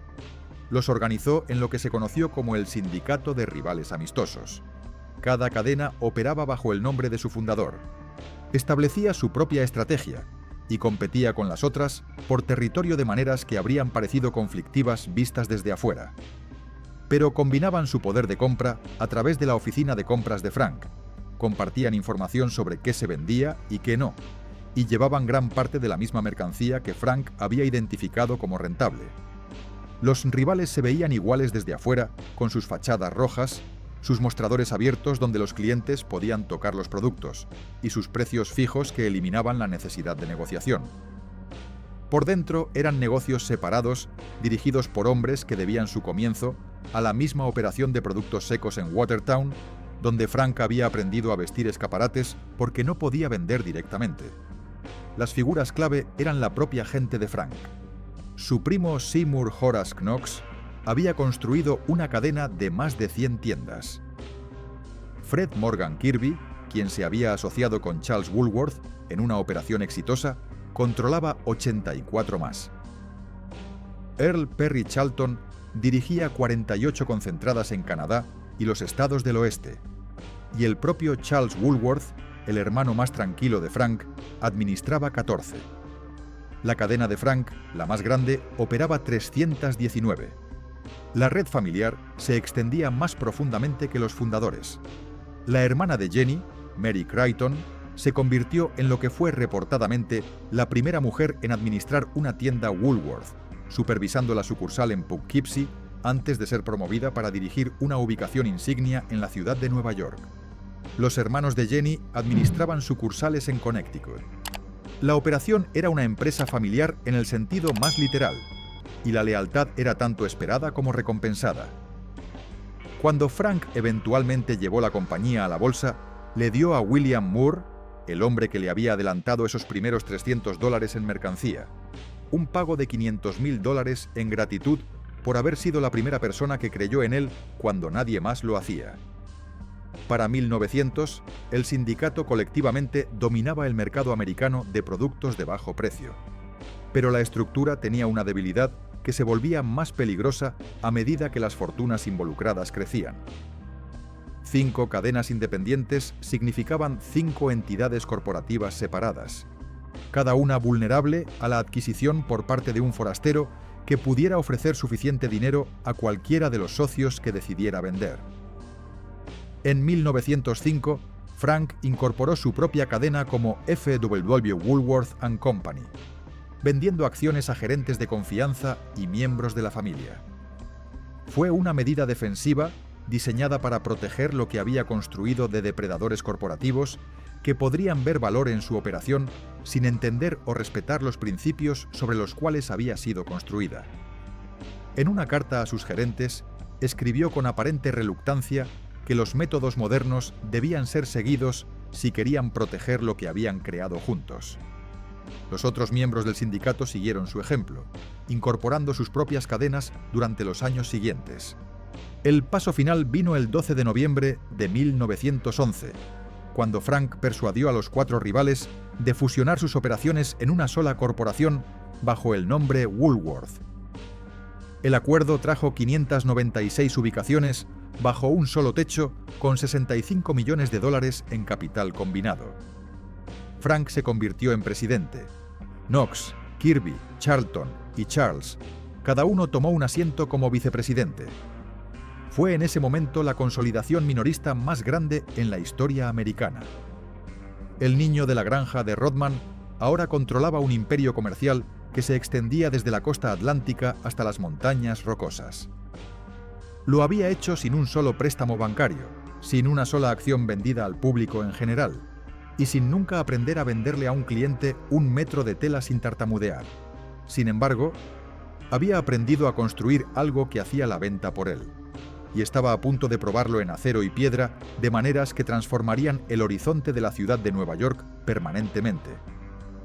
Los organizó en lo que se conoció como el Sindicato de Rivales Amistosos. Cada cadena operaba bajo el nombre de su fundador. Establecía su propia estrategia y competía con las otras por territorio de maneras que habrían parecido conflictivas vistas desde afuera. Pero combinaban su poder de compra a través de la oficina de compras de Frank, compartían información sobre qué se vendía y qué no, y llevaban gran parte de la misma mercancía que Frank había identificado como rentable. Los rivales se veían iguales desde afuera, con sus fachadas rojas, sus mostradores abiertos donde los clientes podían tocar los productos, y sus precios fijos que eliminaban la necesidad de negociación. Por dentro eran negocios separados, dirigidos por hombres que debían su comienzo a la misma operación de productos secos en Watertown, donde Frank había aprendido a vestir escaparates porque no podía vender directamente. Las figuras clave eran la propia gente de Frank. Su primo Seymour Horace Knox había construido una cadena de más de 100 tiendas. Fred Morgan Kirby, quien se había asociado con Charles Woolworth en una operación exitosa, controlaba 84 más. Earl Perry Charlton dirigía 48 concentradas en Canadá y los estados del oeste, y el propio Charles Woolworth, el hermano más tranquilo de Frank, administraba 14. La cadena de Frank, la más grande, operaba 319. La red familiar se extendía más profundamente que los fundadores. La hermana de Jenny, Mary Creighton, se convirtió en lo que fue reportadamente la primera mujer en administrar una tienda Woolworth, supervisando la sucursal en Poughkeepsie antes de ser promovida para dirigir una ubicación insignia en la ciudad de Nueva York. Los hermanos de Jenny administraban sucursales en Connecticut. La operación era una empresa familiar en el sentido más literal, y la lealtad era tanto esperada como recompensada. Cuando Frank eventualmente llevó la compañía a la bolsa, le dio a William Moore, el hombre que le había adelantado esos primeros $300 en mercancía, un pago de $500,000 en gratitud por haber sido la primera persona que creyó en él cuando nadie más lo hacía. Para 1900, el sindicato colectivamente dominaba el mercado americano de productos de bajo precio. Pero la estructura tenía una debilidad que se volvía más peligrosa a medida que las fortunas involucradas crecían. 5 cadenas independientes significaban 5 entidades corporativas separadas, cada una vulnerable a la adquisición por parte de un forastero que pudiera ofrecer suficiente dinero a cualquiera de los socios que decidiera vender. En 1905, Frank incorporó su propia cadena como F.W. Woolworth & Company, vendiendo acciones a gerentes de confianza y miembros de la familia. Fue una medida defensiva diseñada para proteger lo que había construido de depredadores corporativos que podrían ver valor en su operación sin entender o respetar los principios sobre los cuales había sido construida. En una carta a sus gerentes, escribió con aparente reluctancia que los métodos modernos debían ser seguidos si querían proteger lo que habían creado juntos. Los otros miembros del sindicato siguieron su ejemplo, incorporando sus propias cadenas durante los años siguientes. El paso final vino el 12 de noviembre de 1911, cuando Frank persuadió a los 4 rivales de fusionar sus operaciones en una sola corporación bajo el nombre Woolworth. El acuerdo trajo 596 ubicaciones bajo un solo techo con $65 millones en capital combinado. Frank se convirtió en presidente. Knox, Kirby, Charlton y Charles, cada uno tomó un asiento como vicepresidente. Fue en ese momento la consolidación minorista más grande en la historia americana. El niño de la granja de Rodman ahora controlaba un imperio comercial que se extendía desde la costa atlántica hasta las montañas rocosas. Lo había hecho sin un solo préstamo bancario, sin una sola acción vendida al público en general, y sin nunca aprender a venderle a un cliente un metro de tela sin tartamudear. Sin embargo, había aprendido a construir algo que hacía la venta por él, y estaba a punto de probarlo en acero y piedra de maneras que transformarían el horizonte de la ciudad de Nueva York permanentemente.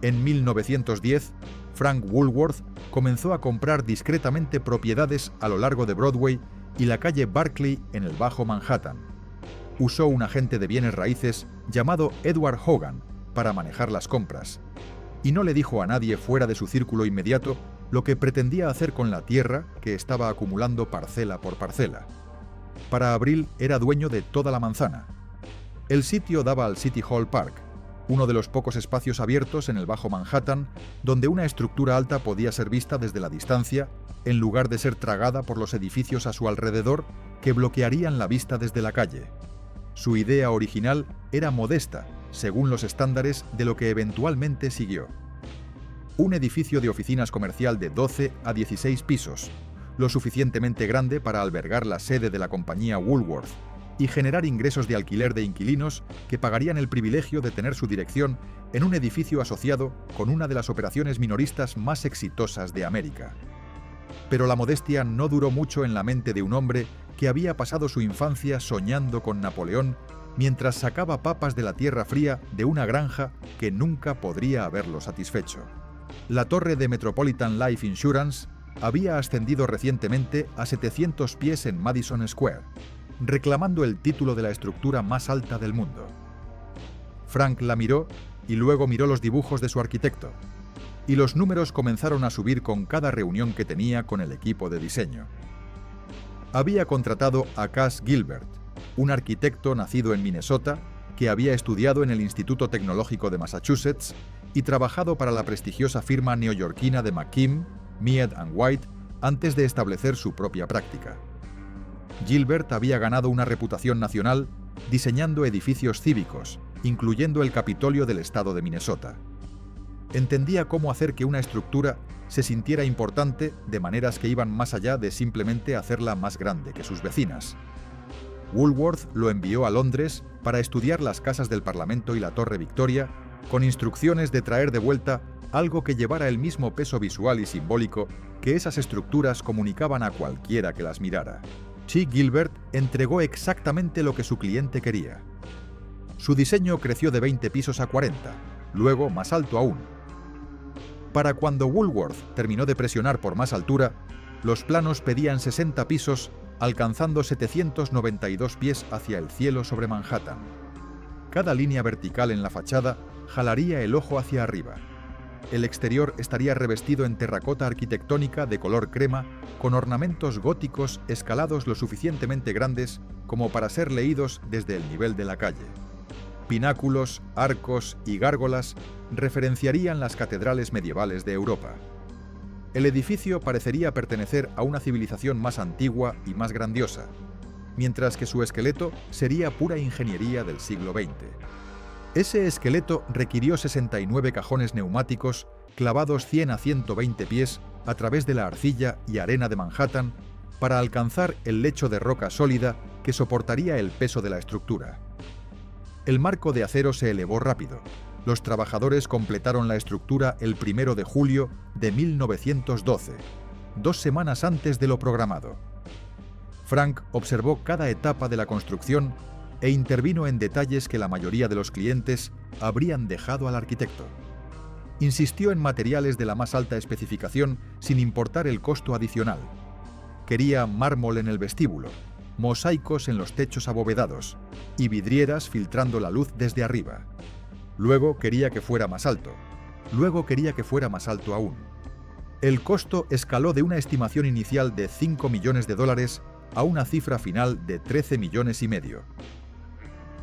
En 1910, Frank Woolworth comenzó a comprar discretamente propiedades a lo largo de Broadway y la calle Barclay en el Bajo Manhattan. Usó un agente de bienes raíces llamado Edward Hogan para manejar las compras, y no le dijo a nadie fuera de su círculo inmediato lo que pretendía hacer con la tierra que estaba acumulando parcela por parcela. Para abril era dueño de toda la manzana. El sitio daba al City Hall Park, uno de los pocos espacios abiertos en el Bajo Manhattan donde una estructura alta podía ser vista desde la distancia, en lugar de ser tragada por los edificios a su alrededor que bloquearían la vista desde la calle. Su idea original era modesta, según los estándares de lo que eventualmente siguió. Un edificio de oficinas comercial de 12 a 16 pisos, lo suficientemente grande para albergar la sede de la compañía Woolworth y generar ingresos de alquiler de inquilinos que pagarían el privilegio de tener su dirección en un edificio asociado con una de las operaciones minoristas más exitosas de América. Pero la modestia no duró mucho en la mente de un hombre que había pasado su infancia soñando con Napoleón mientras sacaba papas de la tierra fría de una granja que nunca podría haberlo satisfecho. La torre de Metropolitan Life Insurance había ascendido recientemente a 700 pies en Madison Square, reclamando el título de la estructura más alta del mundo. Frank la miró y luego miró los dibujos de su arquitecto, y los números comenzaron a subir con cada reunión que tenía con el equipo de diseño. Había contratado a Cass Gilbert, un arquitecto nacido en Minnesota, que había estudiado en el Instituto Tecnológico de Massachusetts y trabajado para la prestigiosa firma neoyorquina de McKim, Mead & White antes de establecer su propia práctica. Gilbert había ganado una reputación nacional diseñando edificios cívicos, incluyendo el Capitolio del estado de Minnesota. Entendía cómo hacer que una estructura se sintiera importante de maneras que iban más allá de simplemente hacerla más grande que sus vecinas. Woolworth lo envió a Londres para estudiar las casas del Parlamento y la Torre Victoria, con instrucciones de traer de vuelta algo que llevara el mismo peso visual y simbólico que esas estructuras comunicaban a cualquiera que las mirara. Chi Gilbert entregó exactamente lo que su cliente quería. Su diseño creció de 20 pisos a 40, luego más alto aún. Para cuando Woolworth terminó de presionar por más altura, los planos pedían 60 pisos, alcanzando 792 pies hacia el cielo sobre Manhattan. Cada línea vertical en la fachada jalaría el ojo hacia arriba. El exterior estaría revestido en terracota arquitectónica de color crema, con ornamentos góticos escalados lo suficientemente grandes como para ser leídos desde el nivel de la calle. Pináculos, arcos y gárgolas referenciarían las catedrales medievales de Europa. El edificio parecería pertenecer a una civilización más antigua y más grandiosa, mientras que su esqueleto sería pura ingeniería del siglo XX. Ese esqueleto requirió 69 cajones neumáticos clavados 100 a 120 pies a través de la arcilla y arena de Manhattan para alcanzar el lecho de roca sólida que soportaría el peso de la estructura. El marco de acero se elevó rápido. Los trabajadores completaron la estructura el 1 de julio de 1912, 2 semanas antes de lo programado. Frank observó cada etapa de la construcción e intervino en detalles que la mayoría de los clientes habrían dejado al arquitecto. Insistió en materiales de la más alta especificación sin importar el costo adicional. Quería mármol en el vestíbulo, mosaicos en los techos abovedados y vidrieras filtrando la luz desde arriba. Luego quería que fuera más alto. Luego quería que fuera más alto aún. El costo escaló de una estimación inicial de $5 millones a una cifra final de $13,5 millones.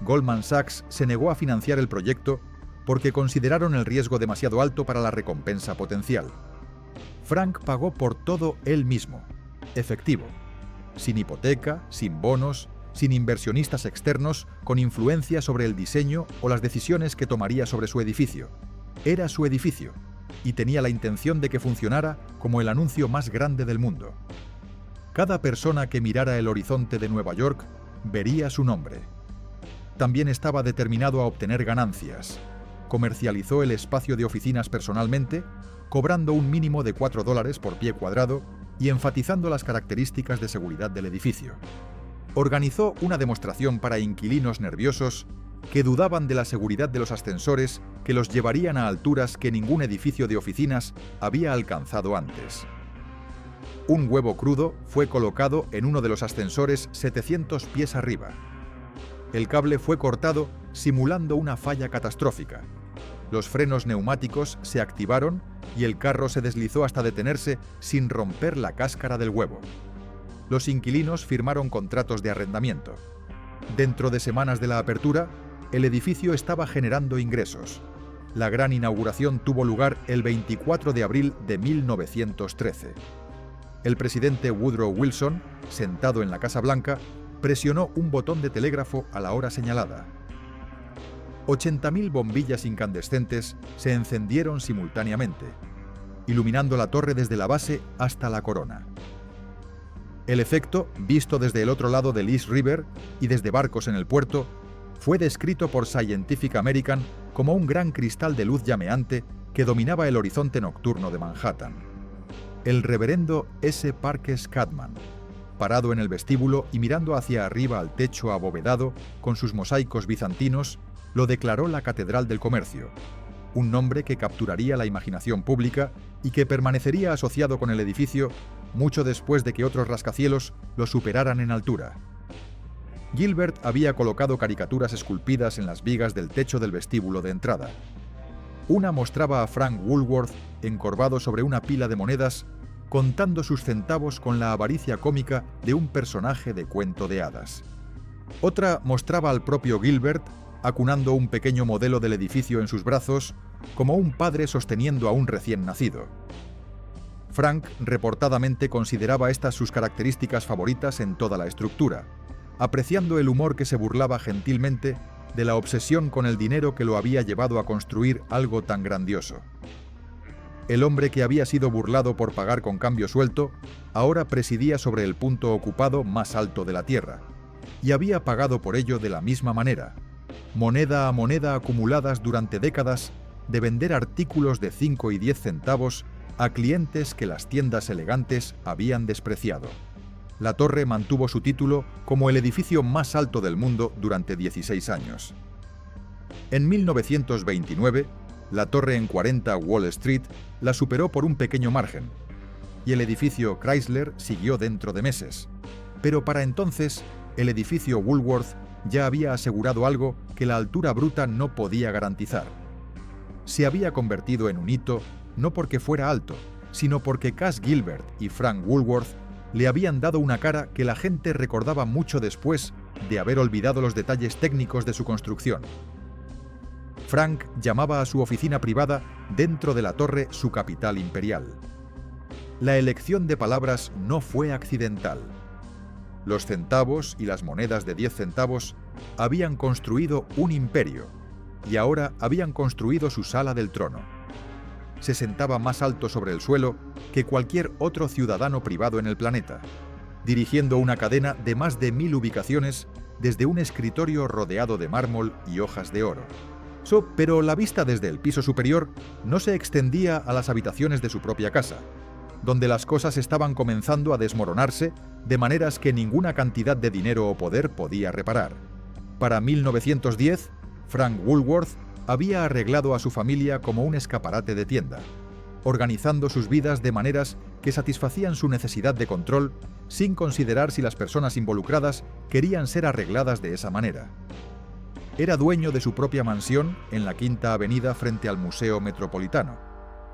Goldman Sachs se negó a financiar el proyecto porque consideraron el riesgo demasiado alto para la recompensa potencial. Frank pagó por todo él mismo, efectivo, sin hipoteca, sin bonos, sin inversionistas externos con influencia sobre el diseño o las decisiones que tomaría sobre su edificio. Era su edificio, y tenía la intención de que funcionara como el anuncio más grande del mundo. Cada persona que mirara el horizonte de Nueva York vería su nombre. También estaba determinado a obtener ganancias. Comercializó el espacio de oficinas personalmente, cobrando un mínimo de $4 por pie cuadrado y enfatizando las características de seguridad del edificio. Organizó una demostración para inquilinos nerviosos que dudaban de la seguridad de los ascensores que los llevarían a alturas que ningún edificio de oficinas había alcanzado antes. Un huevo crudo fue colocado en uno de los ascensores 700 pies arriba. El cable fue cortado simulando una falla catastrófica. Los frenos neumáticos se activaron y el carro se deslizó hasta detenerse sin romper la cáscara del huevo. Los inquilinos firmaron contratos de arrendamiento. Dentro de semanas de la apertura, el edificio estaba generando ingresos. La gran inauguración tuvo lugar el 24 de abril de 1913. El presidente Woodrow Wilson, sentado en la Casa Blanca, presionó un botón de telégrafo a la hora señalada. 80.000 bombillas incandescentes se encendieron simultáneamente, iluminando la torre desde la base hasta la corona. El efecto, visto desde el otro lado del East River y desde barcos en el puerto, fue descrito por Scientific American como un gran cristal de luz llameante que dominaba el horizonte nocturno de Manhattan. El reverendo S. Parkes Cadman, parado en el vestíbulo y mirando hacia arriba al techo abovedado con sus mosaicos bizantinos, lo declaró la Catedral del Comercio, un nombre que capturaría la imaginación pública y que permanecería asociado con el edificio mucho después de que otros rascacielos lo superaran en altura. Gilbert había colocado caricaturas esculpidas en las vigas del techo del vestíbulo de entrada. Una mostraba a Frank Woolworth encorvado sobre una pila de monedas, contando sus centavos con la avaricia cómica de un personaje de cuento de hadas. Otra mostraba al propio Gilbert acunando un pequeño modelo del edificio en sus brazos, como un padre sosteniendo a un recién nacido. Frank reportadamente consideraba estas sus características favoritas en toda la estructura, apreciando el humor que se burlaba gentilmente de la obsesión con el dinero que lo había llevado a construir algo tan grandioso. El hombre que había sido burlado por pagar con cambio suelto, ahora presidía sobre el punto ocupado más alto de la Tierra, y había pagado por ello de la misma manera, moneda a moneda acumuladas durante décadas de vender artículos de 5 y 10 centavos a clientes que las tiendas elegantes habían despreciado. La torre mantuvo su título como el edificio más alto del mundo durante 16 años. En 1929, la torre en 40 Wall Street la superó por un pequeño margen, y el edificio Chrysler siguió dentro de meses. Pero para entonces, el edificio Woolworth ya había asegurado algo que la altura bruta no podía garantizar. Se había convertido en un hito no porque fuera alto, sino porque Cass Gilbert y Frank Woolworth le habían dado una cara que la gente recordaba mucho después de haber olvidado los detalles técnicos de su construcción. Frank llamaba a su oficina privada dentro de la torre su capital imperial. La elección de palabras no fue accidental. Los centavos y las monedas de 10 centavos habían construido un imperio, y ahora habían construido su sala del trono. Se sentaba más alto sobre el suelo que cualquier otro ciudadano privado en el planeta, dirigiendo una cadena de más de 1000 ubicaciones desde un escritorio rodeado de mármol y hojas de oro. Pero la vista desde el piso superior no se extendía a las habitaciones de su propia casa, donde las cosas estaban comenzando a desmoronarse de maneras que ninguna cantidad de dinero o poder podía reparar. Para 1910, Frank Woolworth había arreglado a su familia como un escaparate de tienda, organizando sus vidas de maneras que satisfacían su necesidad de control sin considerar si las personas involucradas querían ser arregladas de esa manera. Era dueño de su propia mansión en la Quinta Avenida frente al Museo Metropolitano,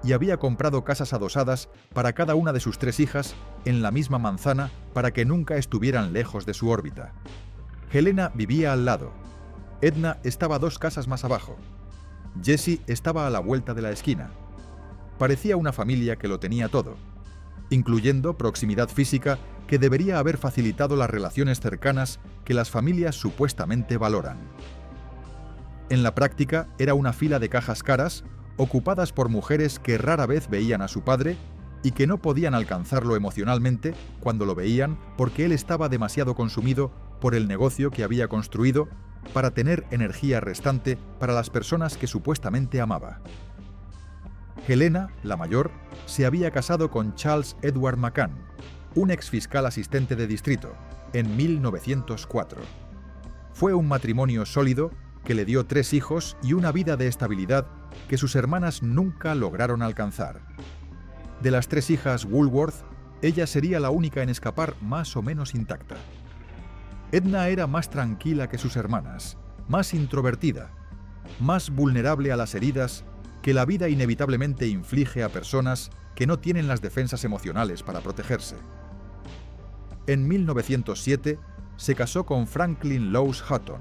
y había comprado casas adosadas para cada una de sus 3 hijas en la misma manzana para que nunca estuvieran lejos de su órbita. Helena vivía al lado. Edna estaba 2 casas más abajo. Jessie estaba a la vuelta de la esquina. Parecía una familia que lo tenía todo, incluyendo proximidad física que debería haber facilitado las relaciones cercanas que las familias supuestamente valoran. En la práctica, era una fila de cajas caras ocupadas por mujeres que rara vez veían a su padre y que no podían alcanzarlo emocionalmente cuando lo veían porque él estaba demasiado consumido por el negocio que había construido para tener energía restante para las personas que supuestamente amaba. Helena, la mayor, se había casado con Charles Edward McCann, un exfiscal asistente de distrito, en 1904. Fue un matrimonio sólido que le dio 3 hijos y una vida de estabilidad que sus hermanas nunca lograron alcanzar. De las 3 hijas Woolworth, ella sería la única en escapar más o menos intacta. Edna era más tranquila que sus hermanas, más introvertida, más vulnerable a las heridas que la vida inevitablemente inflige a personas que no tienen las defensas emocionales para protegerse. En 1907 se casó con Franklin Lowes Hutton,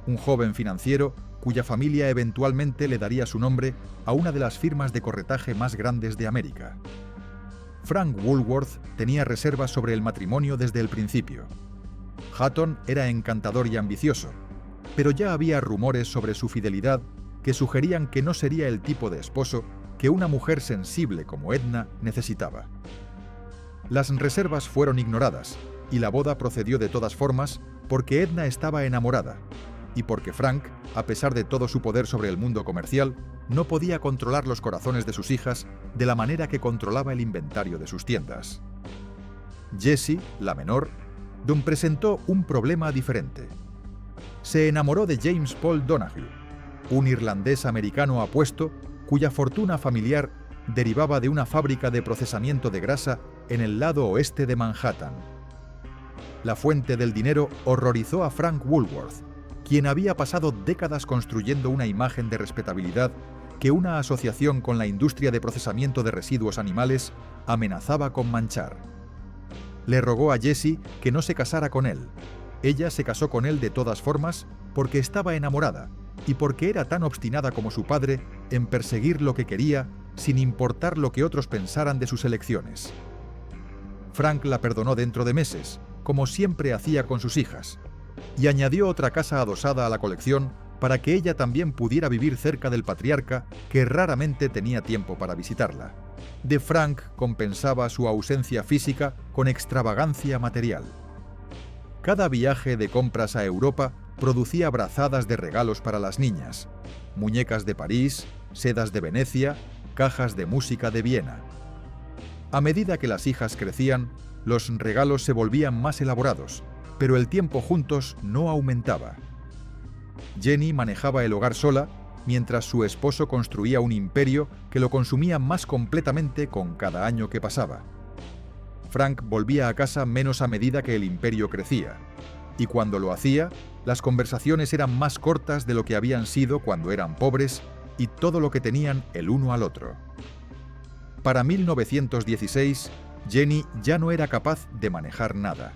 un joven financiero cuya familia eventualmente le daría su nombre a una de las firmas de corretaje más grandes de América. Frank Woolworth tenía reservas sobre el matrimonio desde el principio. Hutton era encantador y ambicioso, pero ya había rumores sobre su fidelidad que sugerían que no sería el tipo de esposo que una mujer sensible como Edna necesitaba. Las reservas fueron ignoradas y la boda procedió de todas formas porque Edna estaba enamorada y porque Frank, a pesar de todo su poder sobre el mundo comercial, no podía controlar los corazones de sus hijas de la manera que controlaba el inventario de sus tiendas. Jessie, la menor, presentó un problema diferente. Se enamoró de James Paul Donahue, un irlandés americano apuesto cuya fortuna familiar derivaba de una fábrica de procesamiento de grasa en el lado oeste de Manhattan. La fuente del dinero horrorizó a Frank Woolworth, quien había pasado décadas construyendo una imagen de respetabilidad que una asociación con la industria de procesamiento de residuos animales amenazaba con manchar. Le rogó a Jessie que no se casara con él, Ella se casó con él de todas formas porque estaba enamorada y porque era tan obstinada como su padre en perseguir lo que quería sin importar lo que otros pensaran de sus elecciones. Frank la perdonó dentro de meses, como siempre hacía con sus hijas, y añadió otra casa adosada a la colección para que ella también pudiera vivir cerca del patriarca, que raramente tenía tiempo para visitarla. De Frank compensaba su ausencia física con extravagancia material. Cada viaje de compras a Europa producía brazadas de regalos para las niñas: muñecas de París, sedas de Venecia, cajas de música de Viena. A medida que las hijas crecían, los regalos se volvían más elaborados, pero el tiempo juntos no aumentaba. Jenny manejaba el hogar sola, mientras su esposo construía un imperio que lo consumía más completamente con cada año que pasaba. Frank volvía a casa menos a medida que el imperio crecía, y cuando lo hacía, las conversaciones eran más cortas de lo que habían sido cuando eran pobres y todo lo que tenían el uno al otro. Para 1916, Jenny ya no era capaz de manejar nada.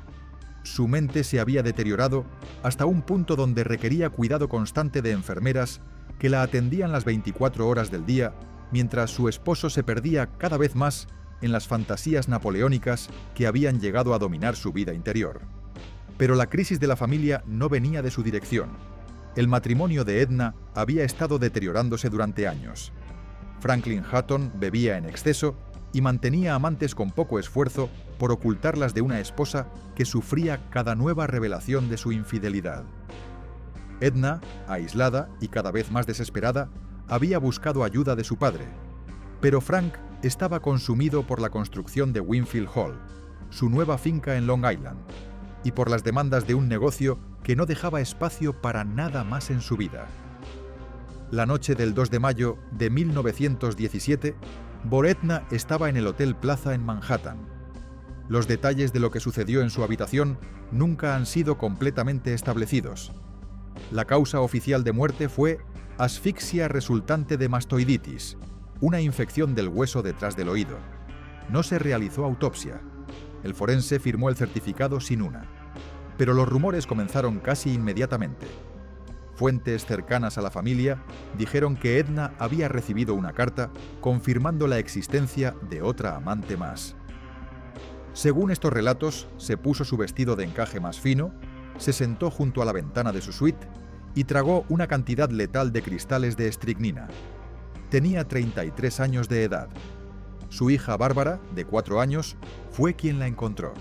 Su mente se había deteriorado hasta un punto donde requería cuidado constante de enfermeras que la atendían las 24 horas del día, mientras su esposo se perdía cada vez más en las fantasías napoleónicas que habían llegado a dominar su vida interior. Pero la crisis de la familia no venía de su dirección. El matrimonio de Edna había estado deteriorándose durante años. Franklin Hutton bebía en exceso y mantenía amantes con poco esfuerzo por ocultarlas de una esposa que sufría cada nueva revelación de su infidelidad. Edna, aislada y cada vez más desesperada, había buscado ayuda de su padre, pero Frank estaba consumido por la construcción de Winfield Hall, su nueva finca en Long Island, y por las demandas de un negocio que no dejaba espacio para nada más en su vida. La noche del 2 de mayo de 1917, Boretna estaba en el Hotel Plaza en Manhattan. Los detalles de lo que sucedió en su habitación nunca han sido completamente establecidos. La causa oficial de muerte fue asfixia resultante de mastoiditis, una infección del hueso detrás del oído. No se realizó autopsia. El forense firmó el certificado sin una. Pero los rumores comenzaron casi inmediatamente. Fuentes cercanas a la familia dijeron que Edna había recibido una carta confirmando la existencia de otra amante más. Según estos relatos, se puso su vestido de encaje más fino, se sentó junto a la ventana de su suite y tragó una cantidad letal de cristales de estricnina. Tenía 33 años de edad. Su hija Bárbara, de 4 años, fue quien la encontró.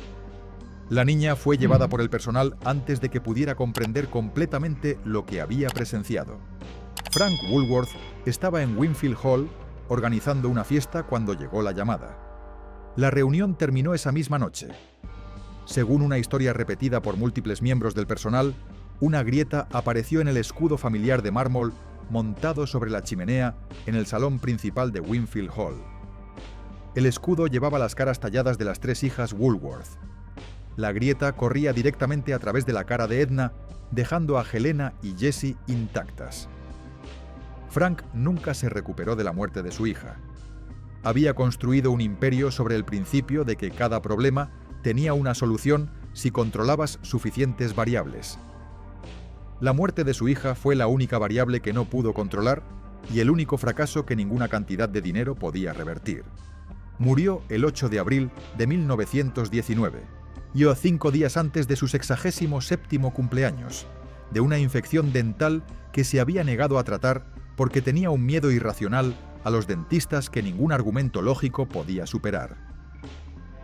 La niña fue llevada por el personal antes de que pudiera comprender completamente lo que había presenciado. Frank Woolworth estaba en Winfield Hall organizando una fiesta cuando llegó la llamada. La reunión terminó esa misma noche. Según una historia repetida por múltiples miembros del personal, una grieta apareció en el escudo familiar de mármol montado sobre la chimenea en el salón principal de Winfield Hall. El escudo llevaba las caras talladas de las 3 hijas Woolworth. La grieta corría directamente a través de la cara de Edna, dejando a Helena y Jessie intactas. Frank nunca se recuperó de la muerte de su hija. Había construido un imperio sobre el principio de que cada problema tenía una solución si controlabas suficientes variables. La muerte de su hija fue la única variable que no pudo controlar y el único fracaso que ninguna cantidad de dinero podía revertir. Murió el 8 de abril de 1919, y 5 días antes de su 67º cumpleaños, de una infección dental que se había negado a tratar porque tenía un miedo irracional a los dentistas que ningún argumento lógico podía superar.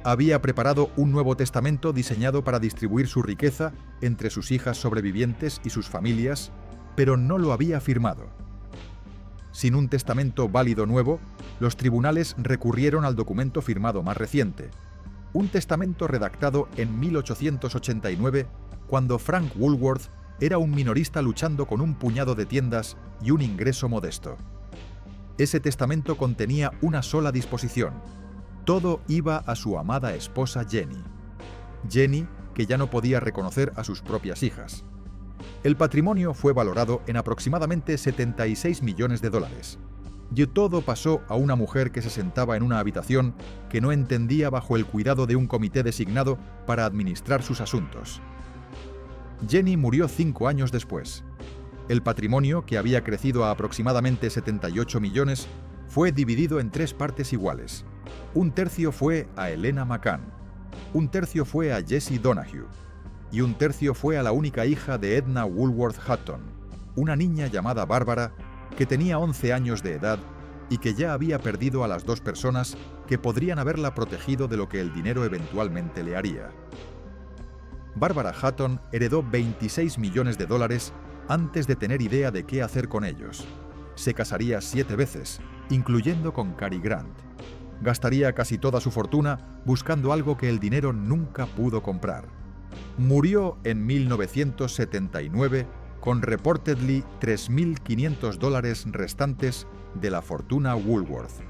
Había preparado un Nuevo Testamento diseñado para distribuir su riqueza entre sus hijas sobrevivientes y sus familias, pero no lo había firmado. Sin un testamento válido nuevo, los tribunales recurrieron al documento firmado más reciente, un testamento redactado en 1889, cuando Frank Woolworth era un minorista luchando con un puñado de tiendas y un ingreso modesto. Ese testamento contenía una sola disposición: todo iba a su amada esposa Jenny. Jenny, que ya no podía reconocer a sus propias hijas. El patrimonio fue valorado en aproximadamente $76 millones. Y todo pasó a una mujer que se sentaba en una habitación que no entendía bajo el cuidado de un comité designado para administrar sus asuntos. Jenny murió 5 años después. El patrimonio, que había crecido a aproximadamente 78 millones, fue dividido en 3 partes iguales. Un tercio fue a Helena McCann, un tercio fue a Jessie Donahue y un tercio fue a la única hija de Edna Woolworth Hutton, una niña llamada Bárbara que tenía 11 años de edad y que ya había perdido a las 2 personas que podrían haberla protegido de lo que el dinero eventualmente le haría. Bárbara Hutton heredó 26 millones de dólares antes de tener idea de qué hacer con ellos. Se casaría 7 veces, incluyendo con Cary Grant. Gastaría casi toda su fortuna buscando algo que el dinero nunca pudo comprar. Murió en 1979 con reportedly $3.500 restantes de la fortuna Woolworth.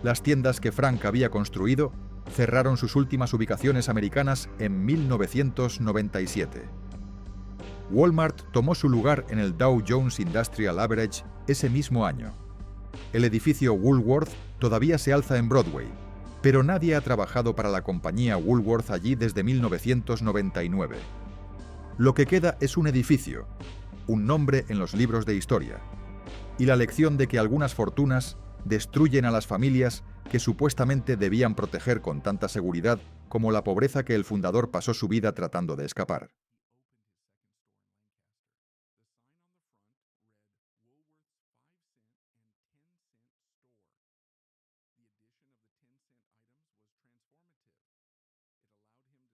Las tiendas que Frank había construido cerraron sus últimas ubicaciones americanas en 1997. Walmart tomó su lugar en el Dow Jones Industrial Average ese mismo año. El edificio Woolworth todavía se alza en Broadway, pero nadie ha trabajado para la compañía Woolworth allí desde 1999. Lo que queda es un edificio, un nombre en los libros de historia, y la lección de que algunas fortunas destruyen a las familias que supuestamente debían proteger con tanta seguridad como la pobreza que el fundador pasó su vida tratando de escapar.